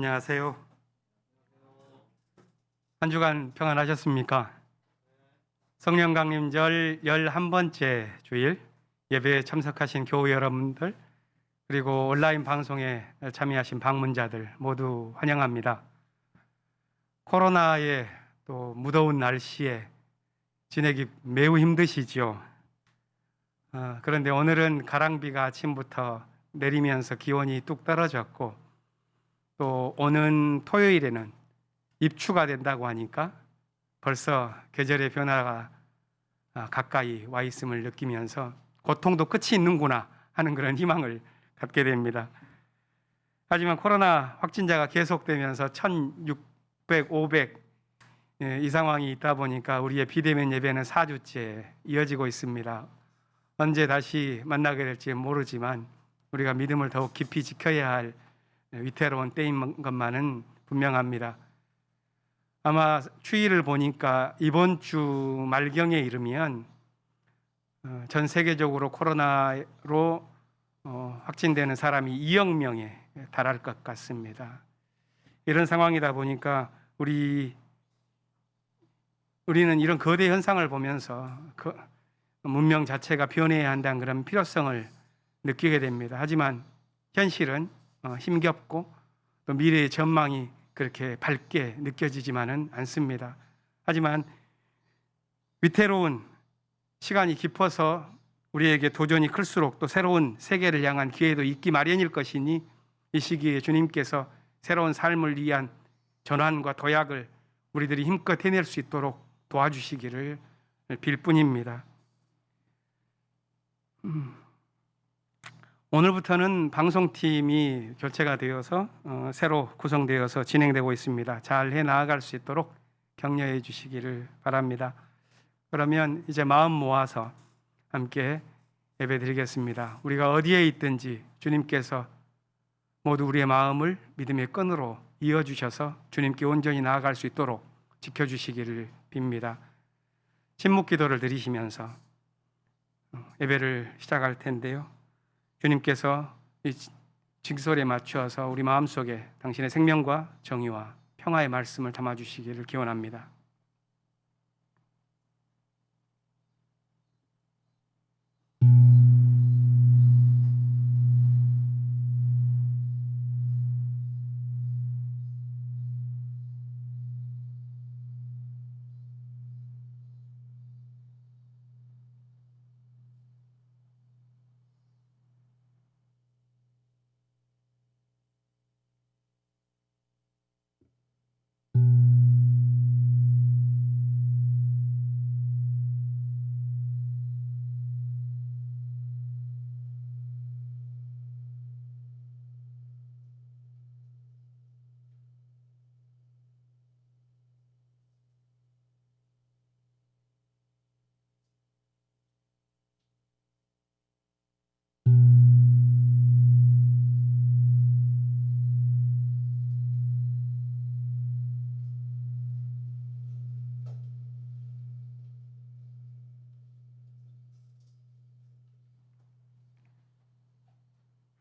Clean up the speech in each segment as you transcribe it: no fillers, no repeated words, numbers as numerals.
안녕하세요. 한 주간 평안하셨습니까? 성령 강림절 11번째 주일 예배에 참석하신 교우 여러분들, 그리고 온라인 방송에 참여하신 방문자들 모두 환영합니다. 코로나의 또 무더운 날씨에 지내기 매우 힘드시죠. 그런데 오늘은 가랑비가 아침부터 내리면서 기온이 뚝 떨어졌고, 또 오는 토요일에는 입추가 된다고 하니까 벌써 계절의 변화가 가까이 와 있음을 느끼면서 고통도 끝이 있는구나 하는 그런 희망을 갖게 됩니다. 하지만 코로나 확진자가 계속되면서 1600, 500 이 상황이 있다 보니까 우리의 비대면 예배는 4주째 이어지고 있습니다. 언제 다시 만나게 될지 모르지만 우리가 믿음을 더욱 깊이 지켜야 할 위태로운 때인 것만은 분명합니다. 아마 추이를 보니까 이번 주 말경에 이르면 전 세계적으로 코로나로 확진되는 사람이 2억 명에 달할 것 같습니다. 이런 상황이다 보니까 우리는 이런 거대 현상을 보면서 문명 자체가 변해야 한다는 그런 필요성을 느끼게 됩니다. 하지만 현실은 힘겹고 또 미래의 전망이 그렇게 밝게 느껴지지만은 않습니다. 하지만 위태로운 시간이 깊어서 우리에게 도전이 클수록 또 새로운 세계를 향한 기회도 있기 마련일 것이니 이 시기에 주님께서 새로운 삶을 위한 전환과 도약을 우리들이 힘껏 해낼 수 있도록 도와주시기를 빌 뿐입니다. 오늘부터는 방송팀이 교체가 되어서 새로 구성되어서 진행되고 있습니다. 잘 해나갈 수 있도록 격려해 주시기를 바랍니다. 그러면 이제 마음 모아서 함께 예배드리겠습니다. 우리가 어디에 있든지 주님께서 모두 우리의 마음을 믿음의 끈으로 이어주셔서 주님께 온전히 나아갈 수 있도록 지켜주시기를 빕니다. 침묵 기도를 드리시면서 예배를 시작할 텐데요. 주님께서 이 징설에 맞추어서 우리 마음속에 당신의 생명과 정의와 평화의 말씀을 담아주시기를 기원합니다.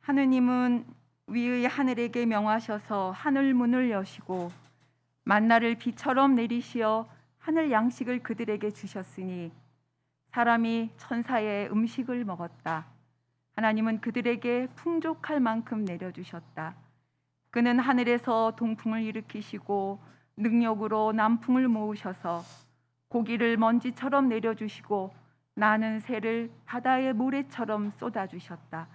하느님은 위의 하늘에게 명하셔서 하늘 문을 여시고 만나를 비처럼 내리시어 하늘 양식을 그들에게 주셨으니 사람이 천사의 음식을 먹었다. 하나님은 그들에게 풍족할 만큼 내려주셨다. 그는 하늘에서 동풍을 일으키시고 능력으로 남풍을 모으셔서 고기를 먼지처럼 내려주시고 나는 새를 바다의 모래처럼 쏟아주셨다.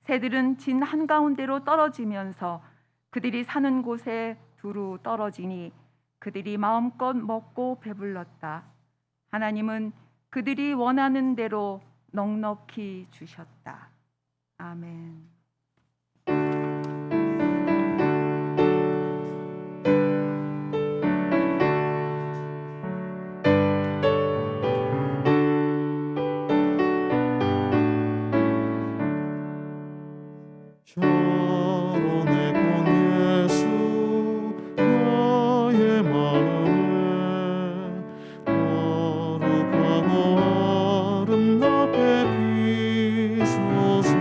새들은 진 한가운데로 떨어지면서 그들이 사는 곳에 두루 떨어지니 그들이 마음껏 먹고 배불렀다. 하나님은 그들이 원하는 대로 넉넉히 주셨다. 아멘. 거룩하고 아름답게 비소서.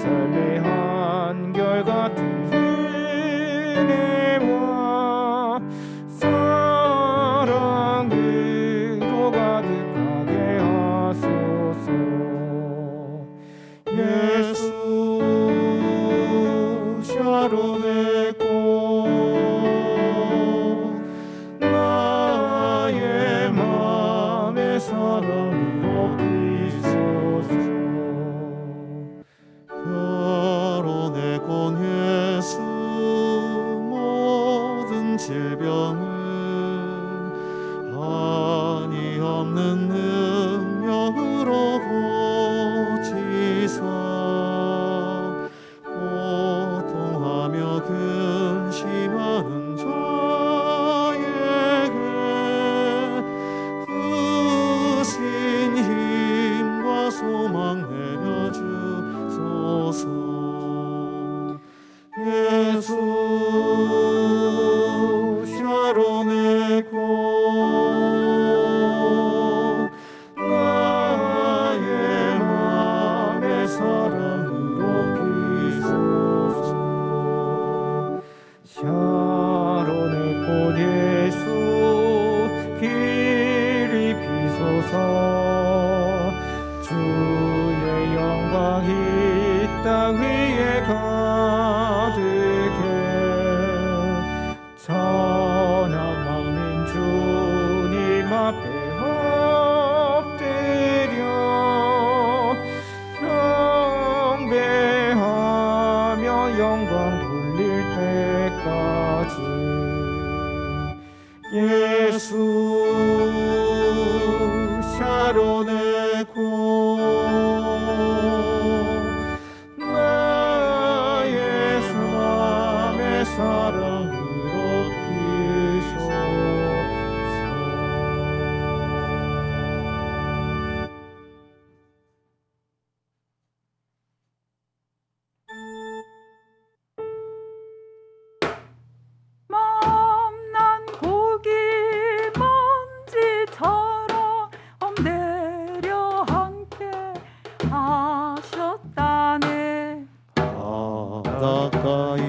삶의 한결같은 은혜와 사랑으로 가득하게 하소서. 예수 샤론의 꽃 나의 맘의 사랑으로 비소서. 샤론의 꽃 예수 모든 질병은 한이 없는 능력으로 고치사 고통하며 근심하는 자에게 크신 힘과 소망 내려주소서. 예수 샤론의 꽃 나의 맘의 사랑으로 비소서. 샤론의 꽃 예수 길이 비소서. 주의 영광이 땅 위에 가득해 선한 마음인 주님 앞에 엎드려 경배하며 영광 돌릴 때까지. 예수 샤론의 꽃 나의 맘의 사랑으로 비소서. 맘난 고기 먼지처럼 내려 앉게 하셨다네. 바닷가의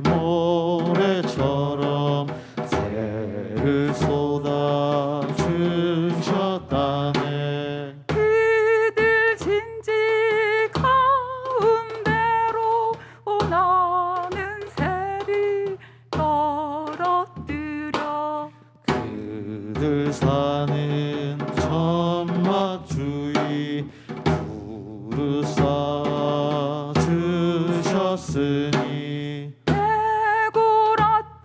모래처럼 새를 쏟아 주셨다네. 그들 진지 가운데로 나는 새를 떨어뜨려 그들 사는 천막 주위 두루싸 주셨으니 배고랐던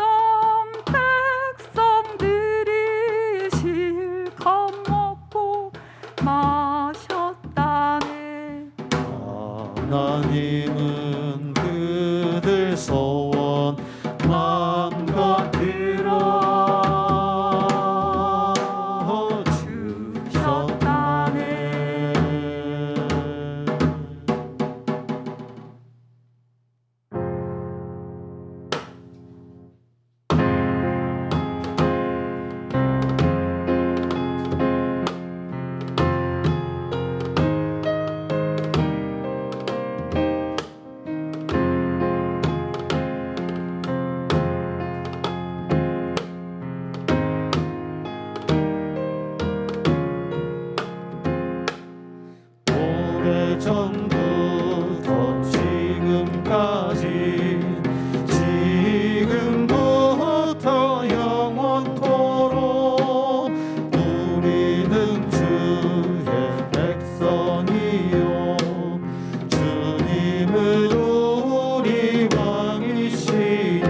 백성들이 실컷 먹고 마셨다네. 하나님은 그들 소원 마음껏 들어주셨다네. 오래전부터 지금까지 지금부터 영원토록 우리는 주의 백성이요 주님은 우리 왕이시니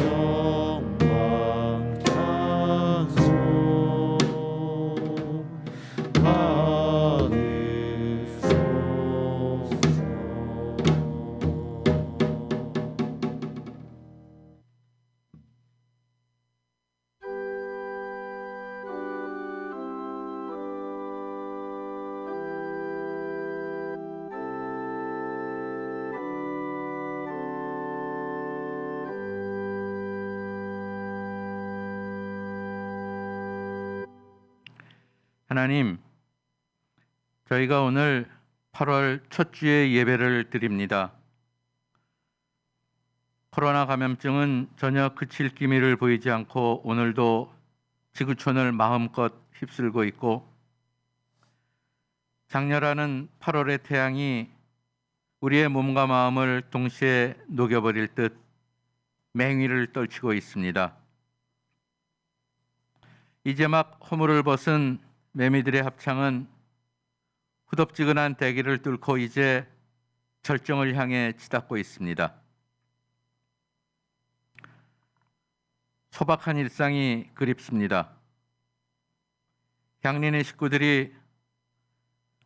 영광 찬송 하나님, 저희가 오늘 8월 첫 주의 예배를 드립니다. 코로나 감염증은 전혀 그칠 기미를 보이지 않고 오늘도 지구촌을 마음껏 휩쓸고 있고, 장렬하는 8월의 태양이 우리의 몸과 마음을 동시에 녹여버릴 듯 맹위를 떨치고 있습니다. 이제 막 허물을 벗은 매미들의 합창은 후덥지근한 대기를 뚫고 이제 절정을 향해 치닫고 있습니다. 소박한 일상이 그립습니다. 향린의 식구들이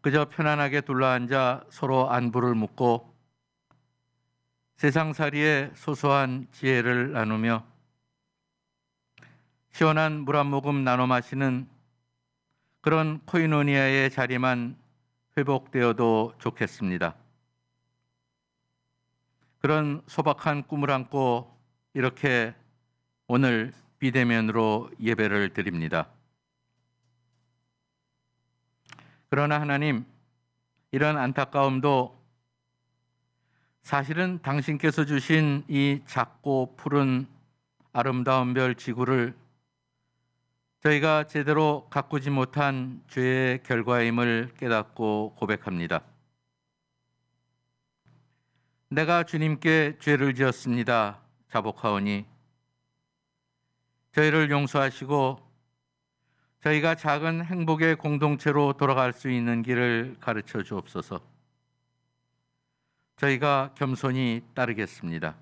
그저 편안하게 둘러앉아 서로 안부를 묻고 세상살이의 소소한 지혜를 나누며 시원한 물 한 모금 나눠 마시는 그런 코이노니아의 자리만 회복되어도 좋겠습니다. 그런 소박한 꿈을 안고 이렇게 오늘 비대면으로 예배를 드립니다. 그러나 하나님, 이런 안타까움도 사실은 당신께서 주신 이 작고 푸른 아름다운 별 지구를 저희가 제대로 가꾸지 못한 죄의 결과임을 깨닫고 고백합니다. 내가 주님께 죄를 지었습니다. 자복하오니 저희를 용서하시고 저희가 작은 행복의 공동체로 돌아갈 수 있는 길을 가르쳐 주옵소서. 저희가 겸손히 따르겠습니다.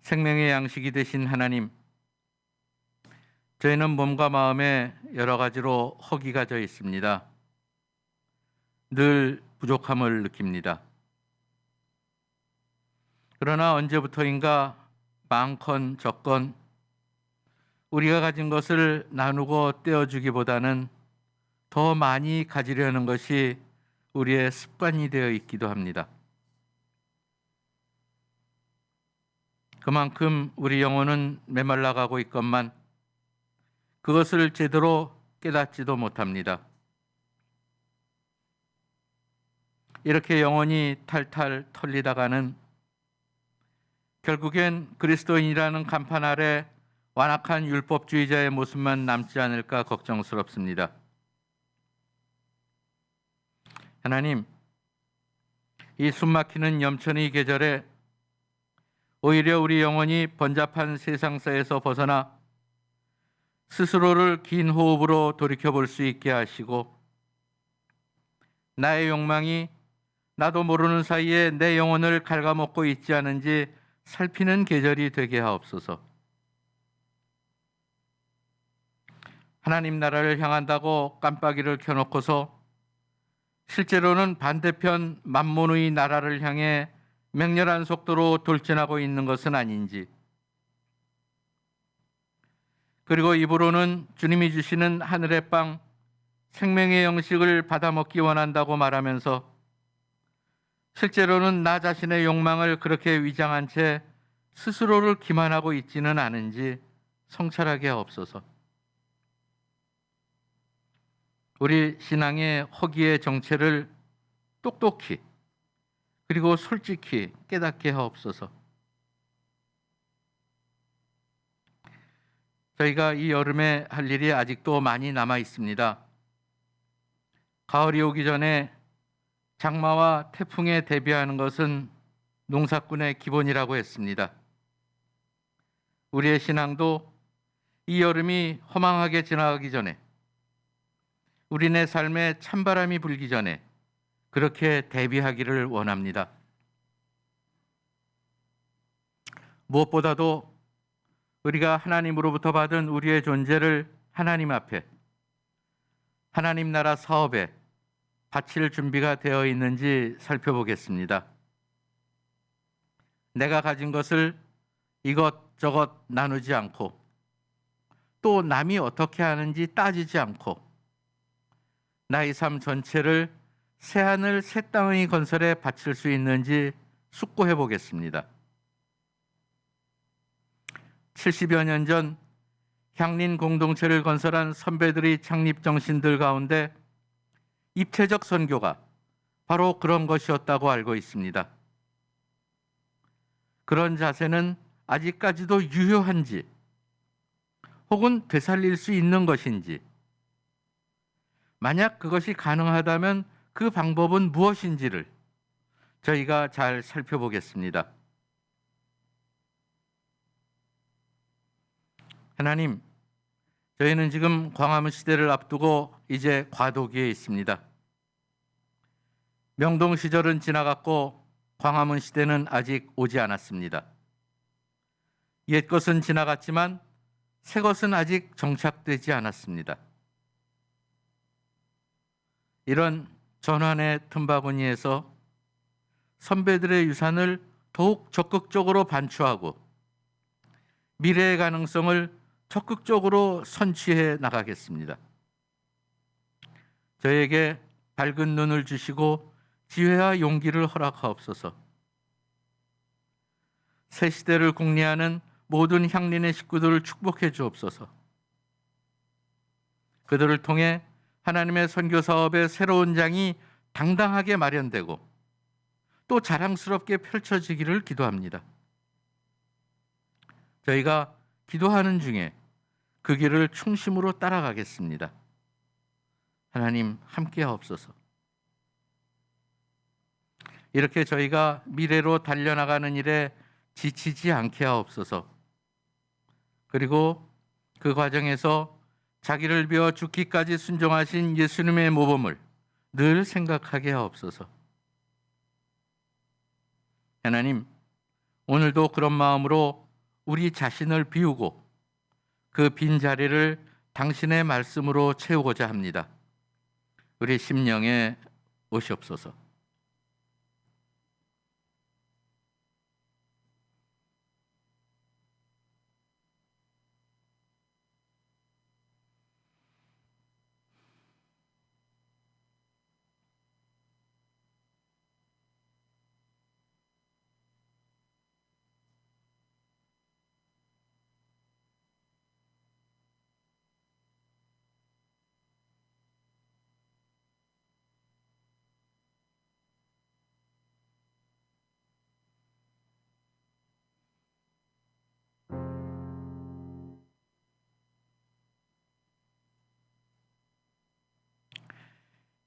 생명의 양식이 되신 하나님, 저희는 몸과 마음에 여러 가지로 허기가 져 있습니다. 늘 부족함을 느낍니다. 그러나 언제부터인가 많건 적건 우리가 가진 것을 나누고 떼어주기보다는 더 많이 가지려는 것이 우리의 습관이 되어 있기도 합니다. 그만큼 우리 영혼은 메말라가고 있건만 그것을 제대로 깨닫지도 못합니다. 이렇게 영혼이 탈탈 털리다가는 결국엔 그리스도인이라는 간판 아래 완악한 율법주의자의 모습만 남지 않을까 걱정스럽습니다. 하나님, 이 숨막히는 염천의 계절에 오히려 우리 영혼이 번잡한 세상사에서 벗어나 스스로를 긴 호흡으로 돌이켜볼 수 있게 하시고, 나의 욕망이 나도 모르는 사이에 내 영혼을 갉아먹고 있지 않은지 살피는 계절이 되게 하옵소서. 하나님 나라를 향한다고 깜빡이를 켜놓고서 실제로는 반대편 만몬의 나라를 향해 맹렬한 속도로 돌진하고 있는 것은 아닌지, 그리고 입으로는 주님이 주시는 하늘의 빵, 생명의 영식을 받아먹기 원한다고 말하면서 실제로는 나 자신의 욕망을 그렇게 위장한 채 스스로를 기만하고 있지는 않은지 성찰하게 하옵소서. 우리 신앙의 허기의 정체를 똑똑히 그리고 솔직히 깨닫게 하옵소서. 저희가 이 여름에 할 일이 아직도 많이 남아 있습니다. 가을이 오기 전에 장마와 태풍에 대비하는 것은 농사꾼의 기본이라고 했습니다. 우리의 신앙도 이 여름이 허망하게 지나가기 전에, 우리네 삶에 찬바람이 불기 전에 그렇게 대비하기를 원합니다. 무엇보다도 우리가 하나님으로부터 받은 우리의 존재를 하나님 앞에, 하나님 나라 사업에 바칠 준비가 되어 있는지 살펴보겠습니다. 내가 가진 것을 이것저것 나누지 않고, 또 남이 어떻게 하는지 따지지 않고, 나의 삶 전체를 새하늘 새 땅의 건설에 바칠 수 있는지 숙고해 보겠습니다. 70여 년 전 향린 공동체를 건설한 선배들의 창립 정신들 가운데 입체적 선교가 바로 그런 것이었다고 알고 있습니다. 그런 자세는 아직까지도 유효한지 혹은 되살릴 수 있는 것인지, 만약 그것이 가능하다면 그 방법은 무엇인지를 저희가 잘 살펴보겠습니다. 하나님, 저희는 지금 광화문 시대를 앞두고 이제 과도기에 있습니다. 명동 시절은 지나갔고 광화문 시대는 아직 오지 않았습니다. 옛 것은 지나갔지만 새 것은 아직 정착되지 않았습니다. 이런 전환의 틈바구니에서 선배들의 유산을 더욱 적극적으로 반추하고 미래의 가능성을 적극적으로 선취해 나가겠습니다. 저에게 밝은 눈을 주시고 지혜와 용기를 허락하옵소서. 새 시대를 궁리하는 모든 향린의 식구들을 축복해 주옵소서. 그들을 통해 하나님의 선교 사업의 새로운 장이 당당하게 마련되고 또 자랑스럽게 펼쳐지기를 기도합니다. 저희가 기도하는 중에 그 길을 충심으로 따라가겠습니다. 하나님 함께 하옵소서. 이렇게 저희가 미래로 달려나가는 일에 지치지 않게 하옵소서. 그리고 그 과정에서 자기를 비워 죽기까지 순종하신 예수님의 모범을 늘 생각하게 하옵소서. 하나님, 오늘도 그런 마음으로 우리 자신을 비우고 그 빈 자리를 당신의 말씀으로 채우고자 합니다. 우리 심령에 오시옵소서.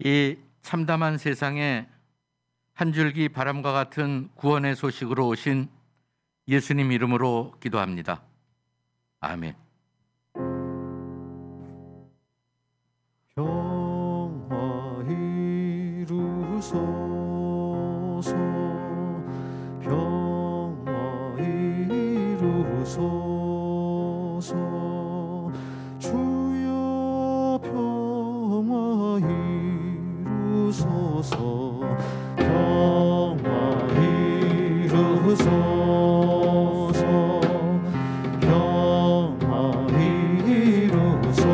이 참담한 세상에 한 줄기 바람과 같은 구원의 소식으로 오신 예수님 이름으로 기도합니다. 아멘. 평화 이루소서, 평화 이루소서, 주여 평화 이루소서, 평화 이루소서, 평화 이루소서,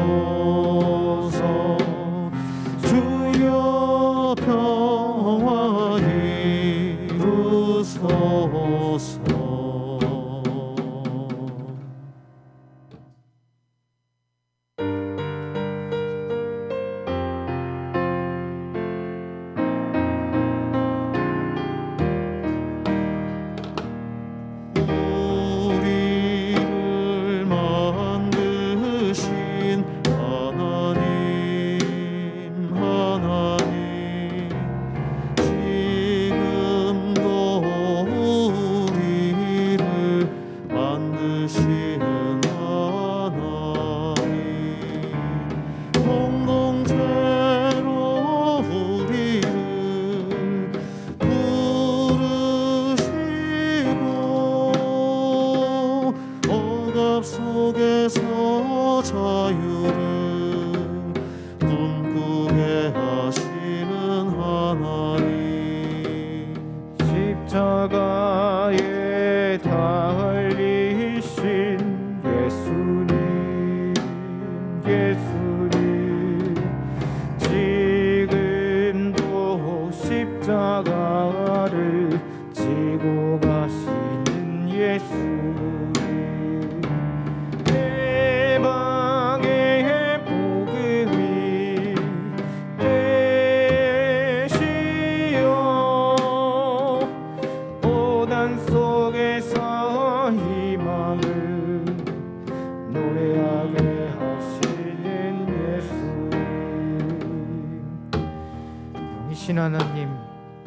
영이신 하나님,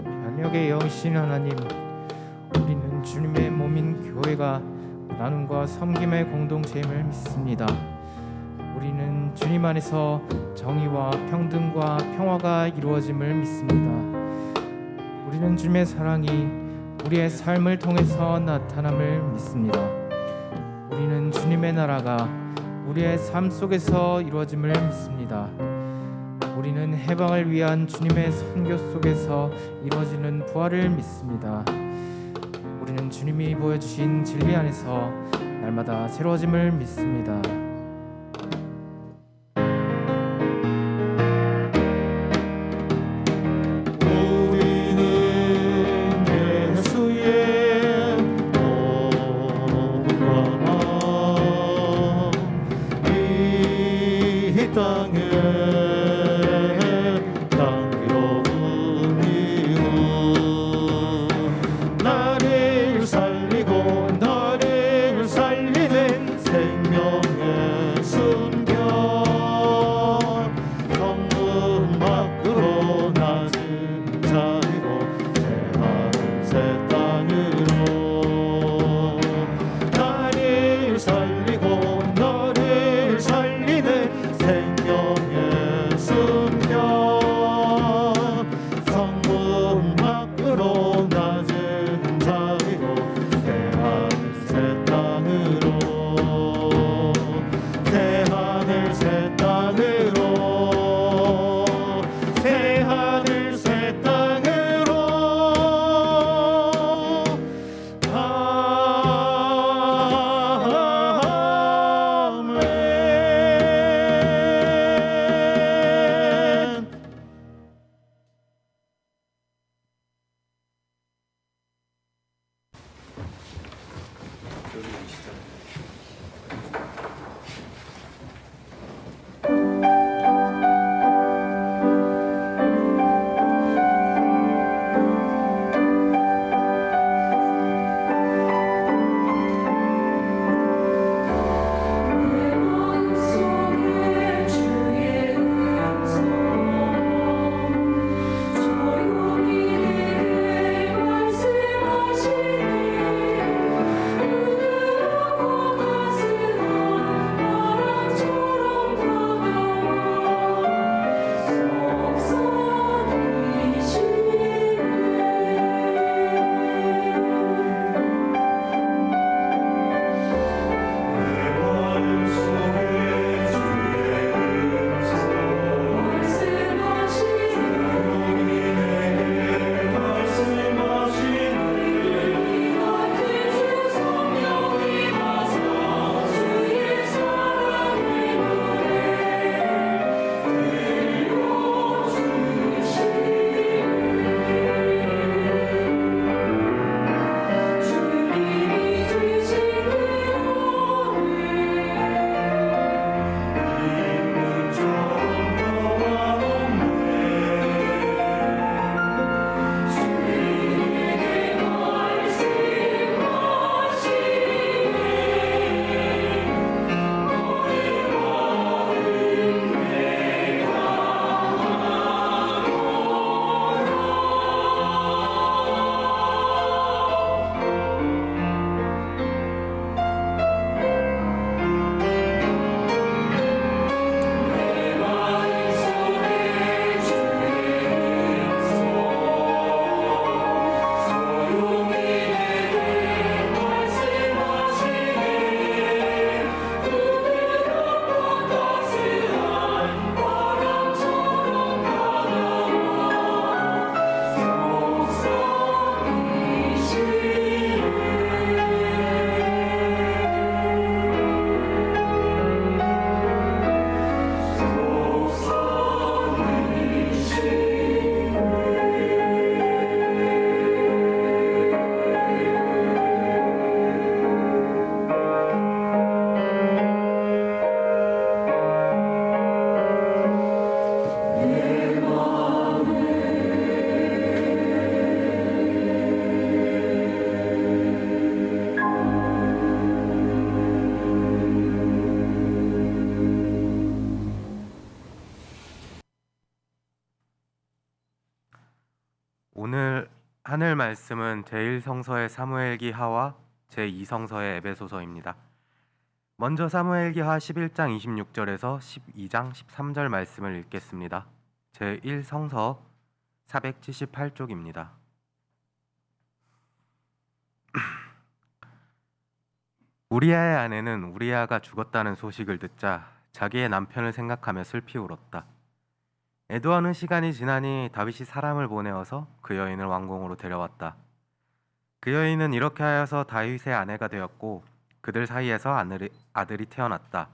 변혁의 영이신 하나님, 우리는 주님의 몸인 교회가 나눔과 섬김의 공동체임을 믿습니다. 우리는 주님 안에서 정의와 평등과 평화가 이루어짐을 믿습니다. 우리는 주님의 사랑이 우리의 삶을 통해서 나타남을 믿습니다. 우리는 주님의 나라가 우리의 삶 속에서 이루어짐을 믿습니다. 우리는 해방을 위한 주님의 선교 속에서 이루어지는 부활을 믿습니다. 우리는 주님이 보여주신 진리 안에서 날마다 새로워짐을 믿습니다. 우리는 예수의 몸과 마음 이 땅에 나를 살리고 나를 살리는 생명의 하늘 말씀은 제1성서의 사무엘기하와 제2성서의 에베소서입니다. 먼저 사무엘기하 11장 26절에서 12장 13절 말씀을 읽겠습니다. 제1성서 478쪽입니다. 우리아의 아내는 우리아가 죽었다는 소식을 듣자 자기의 남편을 생각하며 슬피 울었다. 애도하는 시간이 지나니 다윗이 사람을 보내어서 그 여인을 왕궁으로 데려왔다. 그 여인은 이렇게 하여서 다윗의 아내가 되었고 그들 사이에서 아들이 태어났다.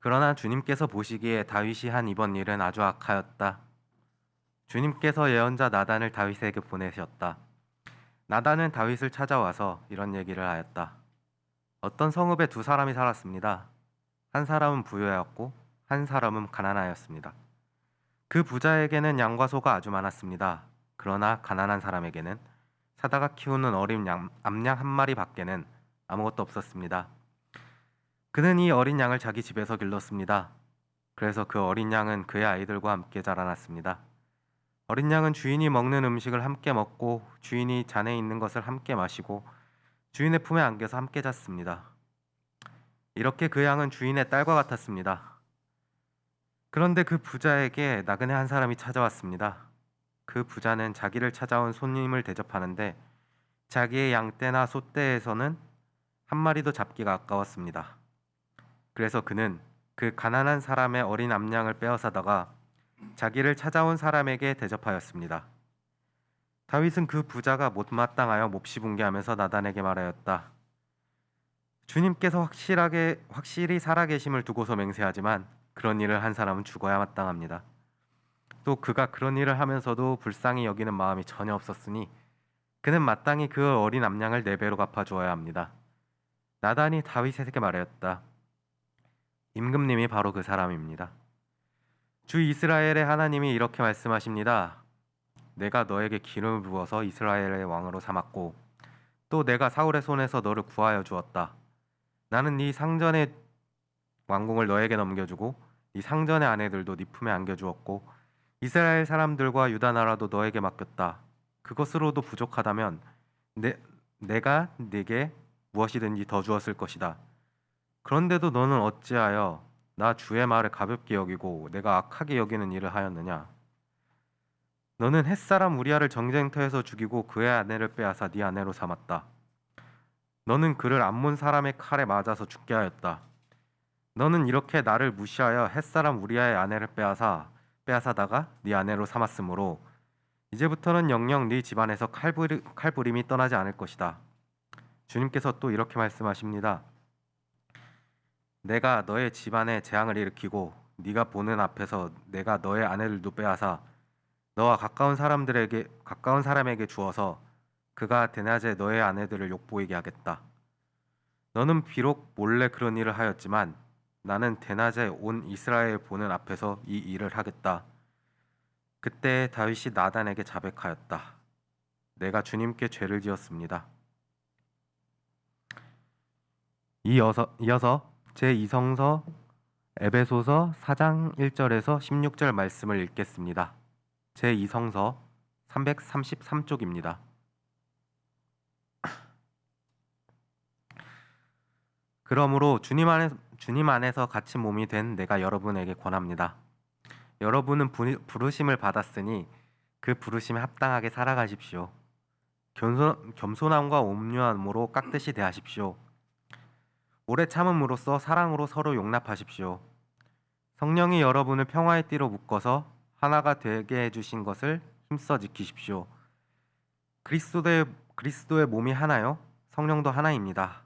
그러나 주님께서 보시기에 다윗이 한 이번 일은 아주 악하였다. 주님께서 예언자 나단을 다윗에게 보내셨다. 나단은 다윗을 찾아와서 이런 얘기를 하였다. 어떤 성읍에 두 사람이 살았습니다. 한 사람은 부유하였고 한 사람은 가난하였습니다. 그 부자에게는 양과 소가 아주 많았습니다. 그러나 가난한 사람에게는 사다가 키우는 어린 암양 한 마리 밖에는 아무것도 없었습니다. 그는 이 어린 양을 자기 집에서 길렀습니다. 그래서 그 어린 양은 그의 아이들과 함께 자라났습니다. 어린 양은 주인이 먹는 음식을 함께 먹고 주인이 잔에 있는 것을 함께 마시고 주인의 품에 안겨서 함께 잤습니다. 이렇게 그 양은 주인의 딸과 같았습니다. 그런데 그 부자에게 나그네 한 사람이 찾아왔습니다. 그 부자는 자기를 찾아온 손님을 대접하는데 자기의 양떼나 소떼에서는 한 마리도 잡기가 아까웠습니다. 그래서 그는 그 가난한 사람의 어린 암양을 빼앗아다가 자기를 찾아온 사람에게 대접하였습니다. 다윗은 그 부자가 못마땅하여 몹시 분개하면서 나단에게 말하였다. 주님께서 확실히 살아계심을 두고서 맹세하지만 그런 일을 한 사람은 죽어야 마땅합니다. 또 그가 그런 일을 하면서도 불쌍히 여기는 마음이 전혀 없었으니 그는 마땅히 그 어린 암양을 4배로 갚아주어야 합니다. 나단이 다윗에게 말하였다. 임금님이 바로 그 사람입니다. 주 이스라엘의 하나님이 이렇게 말씀하십니다. 내가 너에게 기름을 부어서 이스라엘의 왕으로 삼았고 또 내가 사울의 손에서 너를 구하여 주었다. 나는 네 상전의 왕궁을 너에게 넘겨주고 네 상전의 아내들도 네 품에 안겨주었고 이스라엘 사람들과 유다 나라도 너에게 맡겼다. 그것으로도 부족하다면 내가 네게 무엇이든지 더 주었을 것이다. 그런데도 너는 어찌하여 나 주의 말을 가볍게 여기고 내가 악하게 여기는 일을 하였느냐? 너는 햇사람 우리아를 전쟁터에서 죽이고 그의 아내를 빼앗아 네 아내로 삼았다. 너는 그를 암몬 사람의 칼에 맞아서 죽게 하였다. 너는 이렇게 나를 무시하여 햇사람 우리아의 아내를 빼앗아다가 네 아내로 삼았으므로 이제부터는 영영 네 집안에서 칼부림이 떠나지 않을 것이다. 주님께서 또 이렇게 말씀하십니다. 내가 너의 집안에 재앙을 일으키고 네가 보는 앞에서 내가 너의 아내들도 빼앗아 너와 가까운 사람에게 주어서 그가 대낮에 너의 아내들을 욕보이게 하겠다. 너는 비록 몰래 그런 일을 하였지만 나는 대낮에 온 이스라엘 보는 앞에서 이 일을 하겠다. 그때 다윗이 나단에게 자백하였다. 내가 주님께 죄를 지었습니다. 이어서 제2성서 에베소서 4장 1절에서 16절 말씀을 읽겠습니다. 제2성서 333쪽입니다. 그러므로 주님 안에서 갇힌 몸이 된 내가 여러분에게 권합니다. 여러분은 부르심을 받았으니 그 부르심에 합당하게 살아가십시오. 겸손함과 온유함으로 깍듯이 대하십시오. 오래 참음으로써 사랑으로 서로 용납하십시오. 성령이 여러분을 평화의 띠로 묶어서 하나가 되게 해주신 것을 힘써 지키십시오. 그리스도의 몸이 하나요? 성령도 하나입니다.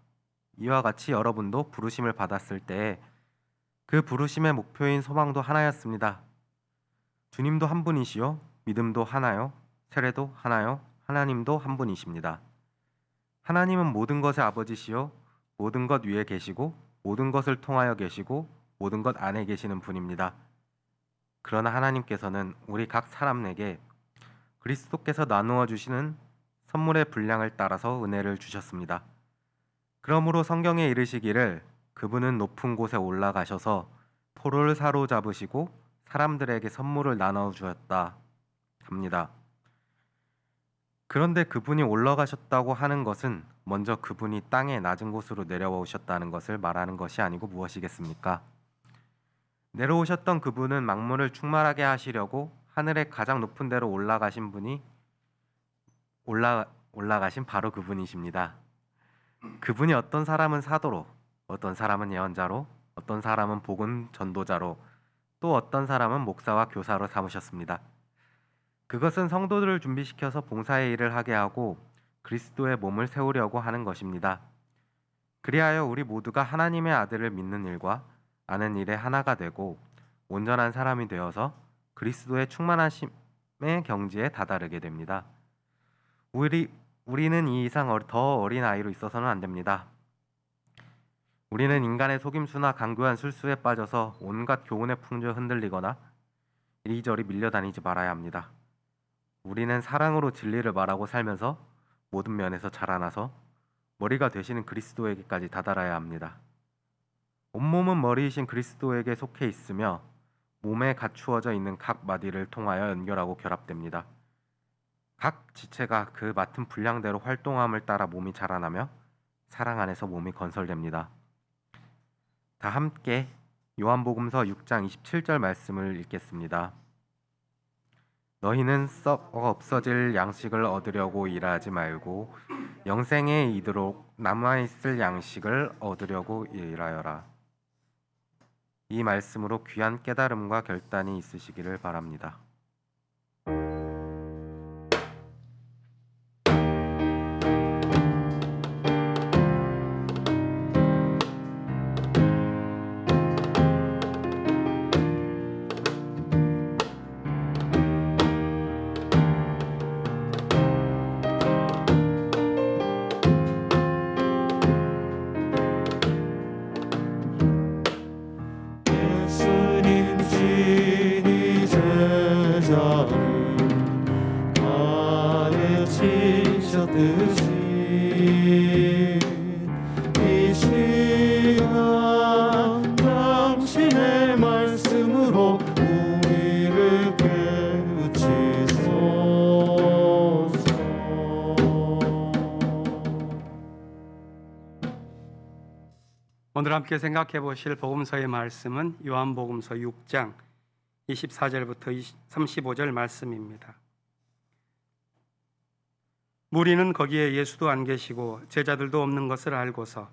이와 같이 여러분도 부르심을 받았을 때에 그 부르심의 목표인 소망도 하나였습니다. 주님도 한 분이시요 믿음도 하나요 세례도 하나요 하나님도 한 분이십니다. 하나님은 모든 것의 아버지시요 모든 것 위에 계시고 모든 것을 통하여 계시고 모든 것 안에 계시는 분입니다. 그러나 하나님께서는 우리 각 사람에게 그리스도께서 나누어 주시는 선물의 분량을 따라서 은혜를 주셨습니다. 그러므로 성경에 이르시기를 그분은 높은 곳에 올라가셔서 포로를 사로잡으시고 사람들에게 선물을 나눠 주었다 합니다. 그런데 그분이 올라가셨다고 하는 것은 먼저 그분이 땅의 낮은 곳으로 내려오셨다는 것을 말하는 것이 아니고 무엇이겠습니까? 내려오셨던 그분은 만물을 충만하게 하시려고 하늘의 가장 높은 데로 올라가신 분이 올라가신 바로 그분이십니다. 그분이 어떤 사람은 사도로, 어떤 사람은 예언자로, 어떤 사람은 복음 전도자로, 또 어떤 사람은 목사와 교사로 삼으셨습니다. 그것은 성도들을 준비시켜서 봉사의 일을 하게 하고 그리스도의 몸을 세우려고 하는 것입니다. 그리하여 우리 모두가 하나님의 아들을 믿는 일과 아는 일에 하나가 되고 온전한 사람이 되어서 그리스도의 충만하심의 경지에 다다르게 됩니다. 우리는 이 이상 더 어린 아이로 있어서는 안 됩니다. 우리는 인간의 속임수나 강교한 술수에 빠져서 온갖 교훈의 풍조에 흔들리거나 이리저리 밀려다니지 말아야 합니다. 우리는 사랑으로 진리를 말하고 살면서 모든 면에서 자라나서 머리가 되시는 그리스도에게까지 다다라야 합니다. 온몸은 머리이신 그리스도에게 속해 있으며 몸에 갖추어져 있는 각 마디를 통하여 연결하고 결합됩니다. 각 지체가 그 맡은 분량대로 활동함을 따라 몸이 자라나며 사랑 안에서 몸이 건설됩니다. 다 함께 요한복음서 6장 27절 말씀을 읽겠습니다. 너희는 썩어 없어질 양식을 얻으려고 일하지 말고 영생에 이르도록 남아있을 양식을 얻으려고 일하여라. 이 말씀으로 귀한 깨달음과 결단이 있으시기를 바랍니다. 예수님 친히 제자를 가르치셨듯이 이 시간 당신의 말씀으로 우리를 깨우치소서. 오늘 함께 생각해 보실 복음서의 말씀은 요한복음서 6장 24절부터 35절 말씀입니다. 무리는 거기에 예수도 안 계시고 제자들도 없는 것을 알고서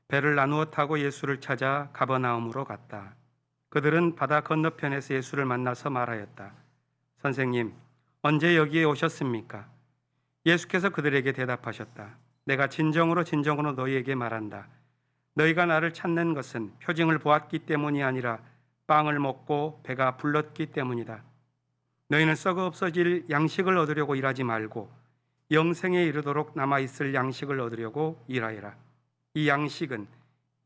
배를 나누어 타고 예수를 찾아 가버나움으로 갔다. 그들은 바다 건너편에서 예수를 만나서 말하였다. 선생님, 언제 여기에 오셨습니까? 예수께서 그들에게 대답하셨다. 내가 진정으로 너희에게 말한다. 너희가 나를 찾는 것은 표징을 보았기 때문이 아니라 빵을 먹고 배가 불렀기 때문이다. 너희는 썩어 없어질 양식을 얻으려고 일하지 말고 영생에 이르도록 남아있을 양식을 얻으려고 일하여라. 이 양식은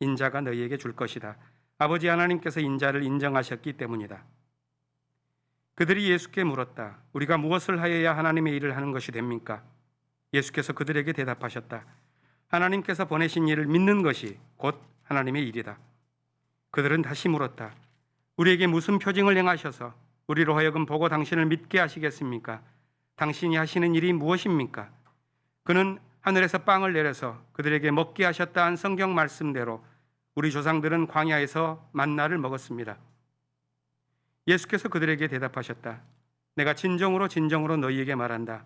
인자가 너희에게 줄 것이다. 아버지 하나님께서 인자를 인정하셨기 때문이다. 그들이 예수께 물었다. 우리가 무엇을 하여야 하나님의 일을 하는 것이 됩니까? 예수께서 그들에게 대답하셨다. 하나님께서 보내신 일을 믿는 것이 곧 하나님의 일이다. 그들은 다시 물었다. 우리에게 무슨 표징을 행하셔서 우리로 하여금 보고 당신을 믿게 하시겠습니까? 당신이 하시는 일이 무엇입니까? 그는 하늘에서 빵을 내려서 그들에게 먹게 하셨다 한 성경 말씀대로 우리 조상들은 광야에서 만나를 먹었습니다. 예수께서 그들에게 대답하셨다. 내가 진정으로 너희에게 말한다.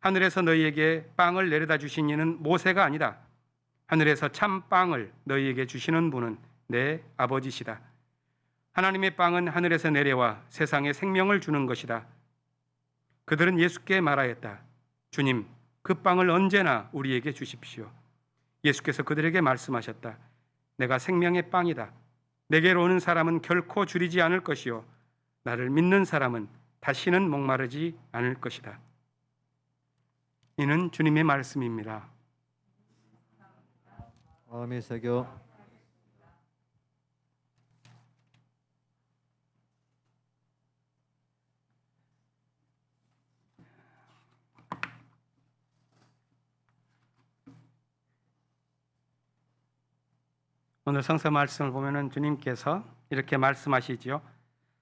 하늘에서 너희에게 빵을 내려다 주신 이는 모세가 아니다. 하늘에서 참 빵을 너희에게 주시는 분은 내 아버지시다. 하나님의 빵은 하늘에서 내려와 세상에 생명을 주는 것이다. 그들은 예수께 말하였다. 주님, 그 빵을 언제나 우리에게 주십시오. 예수께서 그들에게 말씀하셨다. 내가 생명의 빵이다. 내게로 오는 사람은 결코 줄이지 않을 것이요 나를 믿는 사람은 다시는 목마르지 않을 것이다. 이는 주님의 말씀입니다. 마음의 새겨 오늘 성서 말씀을 보면은 주님께서 이렇게 말씀하시지요.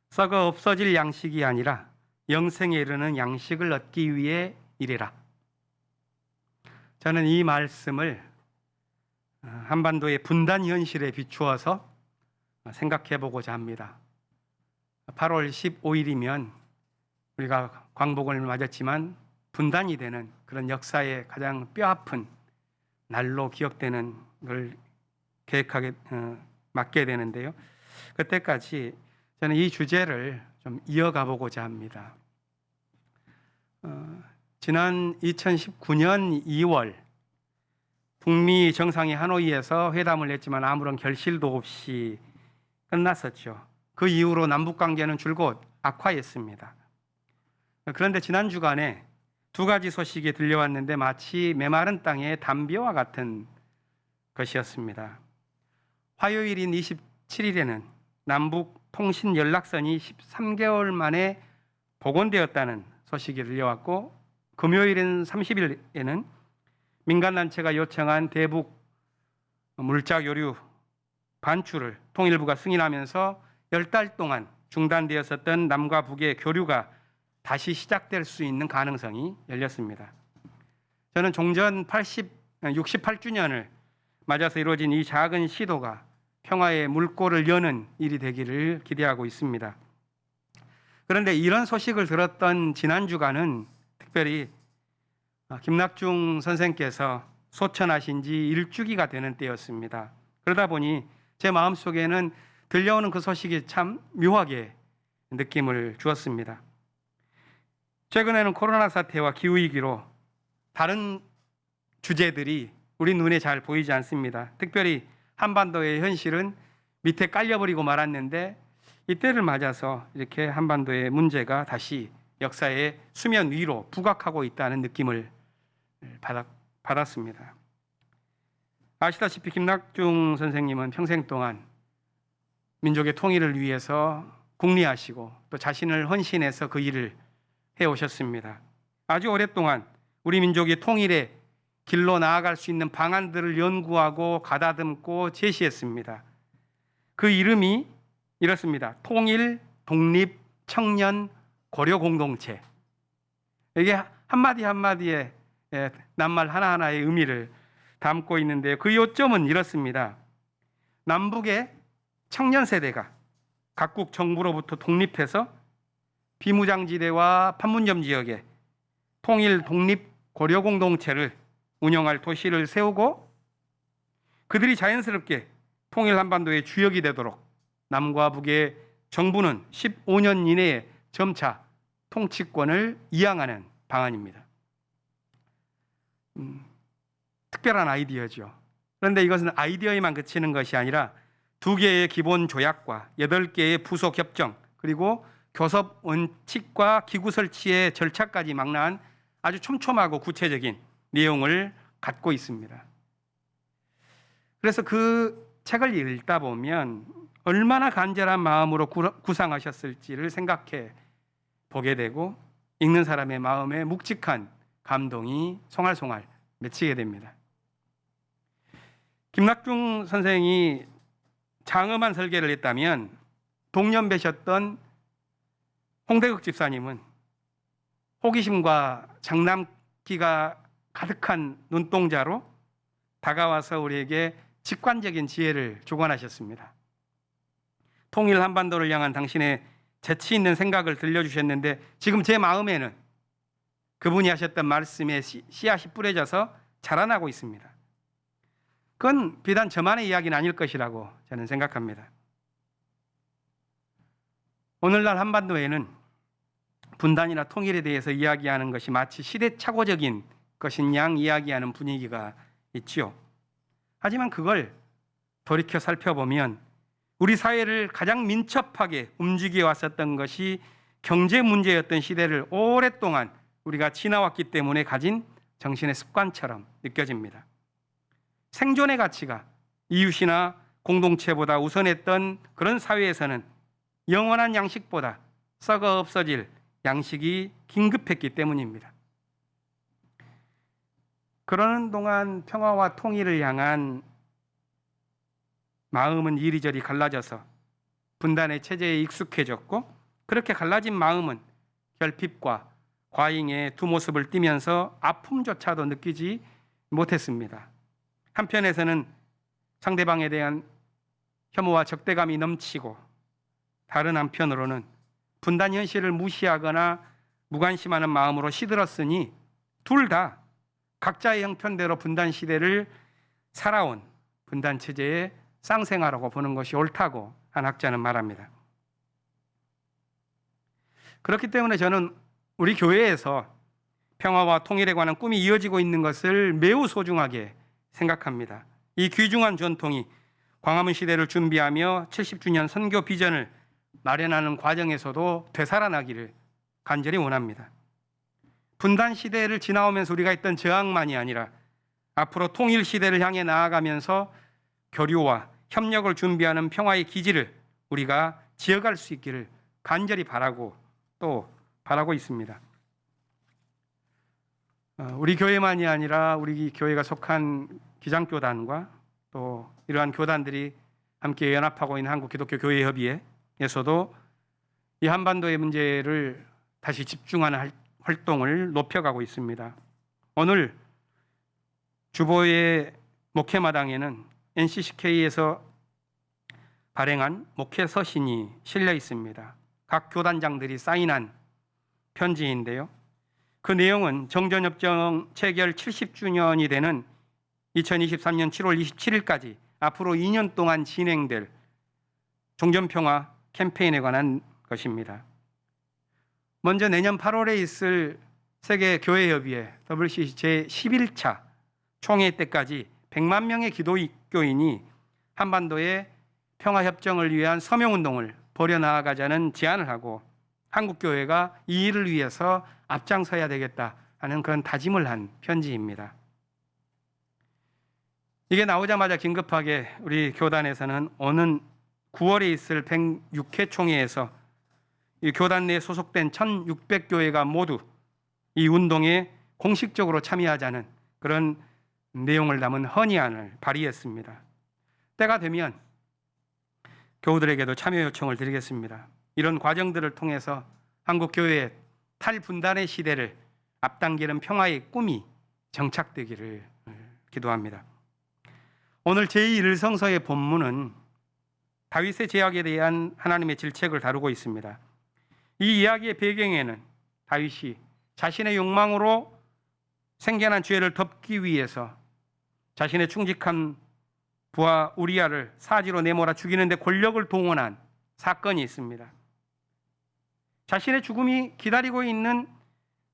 썩어 없어질 양식이 아니라 영생에 이르는 양식을 얻기 위해 일해라. 저는 이 말씀을 한반도의 분단 현실에 비추어서 생각해 보고자 합니다. 8월 15일이면 우리가 광복을 맞았지만 분단이 되는 그런 역사의 가장 뼈아픈 날로 기억되는 걸 맡게 되는데요. 그때까지 저는 이 주제를 좀 이어가 보고자 합니다. 지난 2019년 2월 북미 정상이 하노이에서 회담을 했지만 아무런 결실도 없이 끝났었죠. 그 이후로 남북 관계는 줄곧 악화했습니다. 그런데 지난 주간에 두 가지 소식이 들려왔는데 마치 메마른 땅의 담비와 같은 것이었습니다. 화요일인 27일에는 남북 통신 연락선이 13개월 만에 복원되었다는 소식이 들려왔고, 금요일인 30일에는 민간단체가 요청한 대북 물자 교류 반출을 통일부가 승인하면서 10달 동안 중단되었었던 남과 북의 교류가 다시 시작될 수 있는 가능성이 열렸습니다. 저는 종전 68주년을 맞아서 이루어진 이 작은 시도가 평화의 물꼬를 여는 일이 되기를 기대하고 있습니다. 그런데 이런 소식을 들었던 지난 주간은 특별히 김낙중 선생께서 소천하신 지 1주기가 되는 때였습니다. 그러다 보니 제 마음속에는 들려오는 그 소식이 참 묘하게 느낌을 주었습니다. 최근에는 코로나 사태와 기후위기로 다른 주제들이 우리 눈에 잘 보이지 않습니다. 특별히 한반도의 현실은 밑에 깔려버리고 말았는데, 이때를 맞아서 이렇게 한반도의 문제가 다시 역사의 수면 위로 부각하고 있다는 느낌을 받았습니다. 아시다시피 김낙중 선생님은 평생 동안 민족의 통일을 위해서 국리하시고 또 자신을 헌신해서 그 일을 해오셨습니다. 아주 오랫동안 우리 민족의 통일의 길로 나아갈 수 있는 방안들을 연구하고 가다듬고 제시했습니다. 그 이름이 이렇습니다. 통일, 독립, 청년, 고려 공동체. 이게 한마디 한마디에 낱말 하나하나의 의미를 담고 있는데요. 그 요점은 이렇습니다. 남북의 청년 세대가 각국 정부로부터 독립해서 비무장지대와 판문점 지역에 통일, 독립, 고려 공동체를 운영할 도시를 세우고, 그들이 자연스럽게 통일 한반도의 주역이 되도록 남과 북의 정부는 15년 이내에 점차 통치권을 이양하는 방안입니다. 특별한 아이디어죠. 그런데 이것은 아이디어에만 그치는 것이 아니라 2개의 기본 조약과 8개의 부속 협정, 그리고 교섭 원칙과 기구 설치의 절차까지 망라한 아주 촘촘하고 구체적인 내용을 갖고 있습니다. 그래서 그 책을 읽다 보면 얼마나 간절한 마음으로 구상하셨을지를 생각해 보게 되고, 읽는 사람의 마음에 묵직한 감동이 송알송알 맺히게 됩니다. 김낙중 선생이 장엄한 설계를 했다면 동년배셨던 홍대극 집사님은 호기심과 장남기가 가득한 눈동자로 다가와서 우리에게 직관적인 지혜를 주관하셨습니다. 통일 한반도를 향한 당신의 재치 있는 생각을 들려주셨는데, 지금 제 마음에는 그분이 하셨던 말씀에 씨앗이 뿌려져서 자라나고 있습니다. 그건 비단 저만의 이야기는 아닐 것이라고 저는 생각합니다. 오늘날 한반도에는 분단이나 통일에 대해서 이야기하는 것이 마치 시대착오적인 것인 양 이야기하는 분위기가 있지요. 하지만 그걸 돌이켜 살펴보면 우리 사회를 가장 민첩하게 움직여 왔었던 것이 경제 문제였던 시대를 오랫동안 우리가 지나왔기 때문에 가진 정신의 습관처럼 느껴집니다. 생존의 가치가 이웃이나 공동체보다 우선했던 그런 사회에서는 영원한 양식보다 썩어 없어질 양식이 긴급했기 때문입니다. 그러는 동안 평화와 통일을 향한 마음은 이리저리 갈라져서 분단의 체제에 익숙해졌고, 그렇게 갈라진 마음은 결핍과 과잉의 두 모습을 띠면서 아픔조차도 느끼지 못했습니다. 한편에서는 상대방에 대한 혐오와 적대감이 넘치고, 다른 한편으로는 분단 현실을 무시하거나 무관심하는 마음으로 시들었으니 둘 다 각자의 형편대로 분단 시대를 살아온 분단 체제의 쌍생아라고 보는 것이 옳다고 한 학자는 말합니다. 그렇기 때문에 저는 우리 교회에서 평화와 통일에 관한 꿈이 이어지고 있는 것을 매우 소중하게 생각합니다. 이 귀중한 전통이 광화문 시대를 준비하며 70주년 선교 비전을 마련하는 과정에서도 되살아나기를 간절히 원합니다. 분단 시대를 지나오면서 우리가 했던 저항만이 아니라 앞으로 통일 시대를 향해 나아가면서 교류와 협력을 준비하는 평화의 기지를 우리가 지어갈 수 있기를 간절히 바라고 또 바라고 있습니다. 우리 교회만이 아니라 우리 교회가 속한 기장교단과 또 이러한 교단들이 함께 연합하고 있는 한국기독교교회협의회에서도 이 한반도의 문제를 다시 집중하는 활동을 높여가고 있습니다. 오늘 주보의 목회마당에는 NCCK에서 발행한 목회 서신이 실려 있습니다. 각 교단장들이 사인한 편지인데요. 그 내용은 정전협정 체결 70주년이 되는 2023년 7월 27일까지 앞으로 2년 동안 진행될 종전평화 캠페인에 관한 것입니다. 먼저 내년 8월에 있을 세계교회협의회 WCC 제11차 총회 때까지 100만 명의 기독교인이 한반도의 평화협정을 위한 서명운동을 벌여나가자는 제안을 하고 한국교회가 이 일을 위해서 앞장서야 되겠다 하는 그런 다짐을 한 편지입니다. 이게 나오자마자 긴급하게 우리 교단에서는 오는 9월에 있을 106회 총회에서 이 교단 내에 소속된 1600교회가 모두 이 운동에 공식적으로 참여하자는 그런 내용을 담은 헌의안을 발의했습니다. 때가 되면 교우들에게도 참여 요청을 드리겠습니다. 이런 과정들을 통해서 한국교회의 탈분단의 시대를 앞당기는 평화의 꿈이 정착되기를 기도합니다. 오늘 제1성서의 본문은 다윗의 제약에 대한 하나님의 질책을 다루고 있습니다. 이 이야기의 배경에는 다윗이 자신의 욕망으로 생겨난 죄를 덮기 위해서 자신의 충직한 부하 우리아를 사지로 내몰아 죽이는 데 권력을 동원한 사건이 있습니다. 자신의 죽음이 기다리고 있는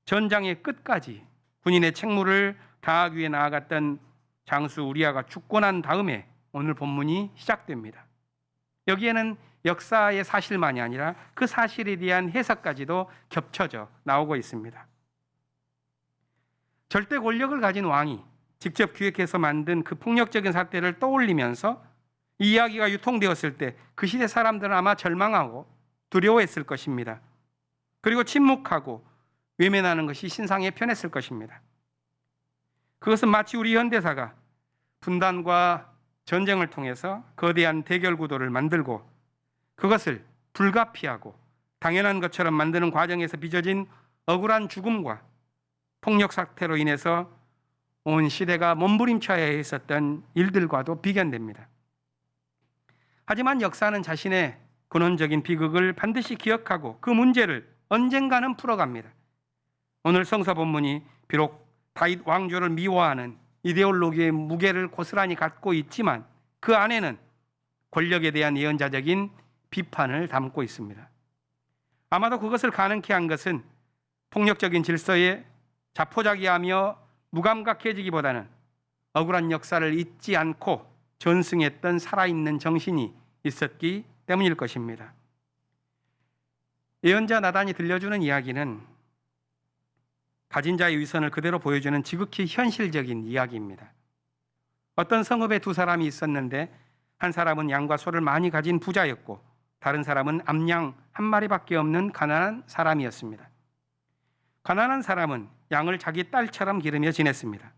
전장의 끝까지 군인의 책무를 다하기 위해 나아갔던 장수 우리아가 죽고 난 다음에 오늘 본문이 시작됩니다. 여기에는 역사의 사실만이 아니라 그 사실에 대한 해석까지도 겹쳐져 나오고 있습니다. 절대 권력을 가진 왕이 직접 기획해서 만든 그 폭력적인 사태를 떠올리면서 이 이야기가 유통되었을 때 그 시대 사람들은 아마 절망하고 두려워했을 것입니다. 그리고 침묵하고 외면하는 것이 신상에 편했을 것입니다. 그것은 마치 우리 현대사가 분단과 전쟁을 통해서 거대한 대결 구도를 만들고 그것을 불가피하고 당연한 것처럼 만드는 과정에서 빚어진 억울한 죽음과 폭력 사태로 인해서 온 시대가 몸부림쳐야 했었던 일들과도 비견됩니다. 하지만 역사는 자신의 근원적인 비극을 반드시 기억하고 그 문제를 언젠가는 풀어갑니다. 오늘 성서 본문이 비록 다윗 왕조를 미워하는 이데올로기의 무게를 고스란히 갖고 있지만 그 안에는 권력에 대한 예언자적인 비판을 담고 있습니다. 아마도 그것을 가능케 한 것은 폭력적인 질서에 자포자기하며 무감각해지기보다는 억울한 역사를 잊지 않고 전승했던 살아있는 정신이 있었기 때문일 것입니다. 예언자 나단이 들려주는 이야기는 가진 자의 위선을 그대로 보여주는 지극히 현실적인 이야기입니다. 어떤 성읍에 두 사람이 있었는데 한 사람은 양과 소를 많이 가진 부자였고 다른 사람은 암양 한 마리밖에 없는 가난한 사람이었습니다. 가난한 사람은 양을 자기 딸처럼 기르며 지냈습니다.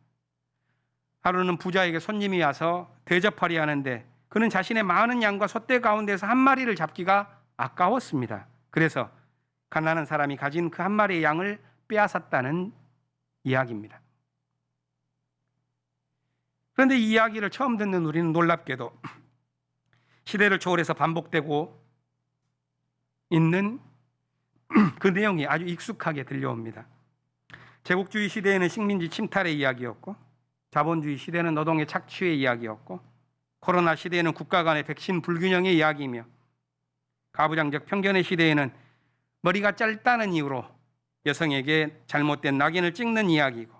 하루는 부자에게 손님이 와서 대접하려 하는데 그는 자신의 많은 양과 소떼 가운데서 한 마리를 잡기가 아까웠습니다. 그래서 가난한 사람이 가진 그 한 마리의 양을 빼앗았다는 이야기입니다. 그런데 이 이야기를 처음 듣는 우리는 놀랍게도 시대를 초월해서 반복되고 있는 그 내용이 아주 익숙하게 들려옵니다. 제국주의 시대에는 식민지 침탈의 이야기였고, 자본주의 시대는 노동의 착취의 이야기였고, 코로나 시대에는 국가 간의 백신 불균형의 이야기이며, 가부장적 편견의 시대에는 머리가 짧다는 이유로 여성에게 잘못된 낙인을 찍는 이야기이고,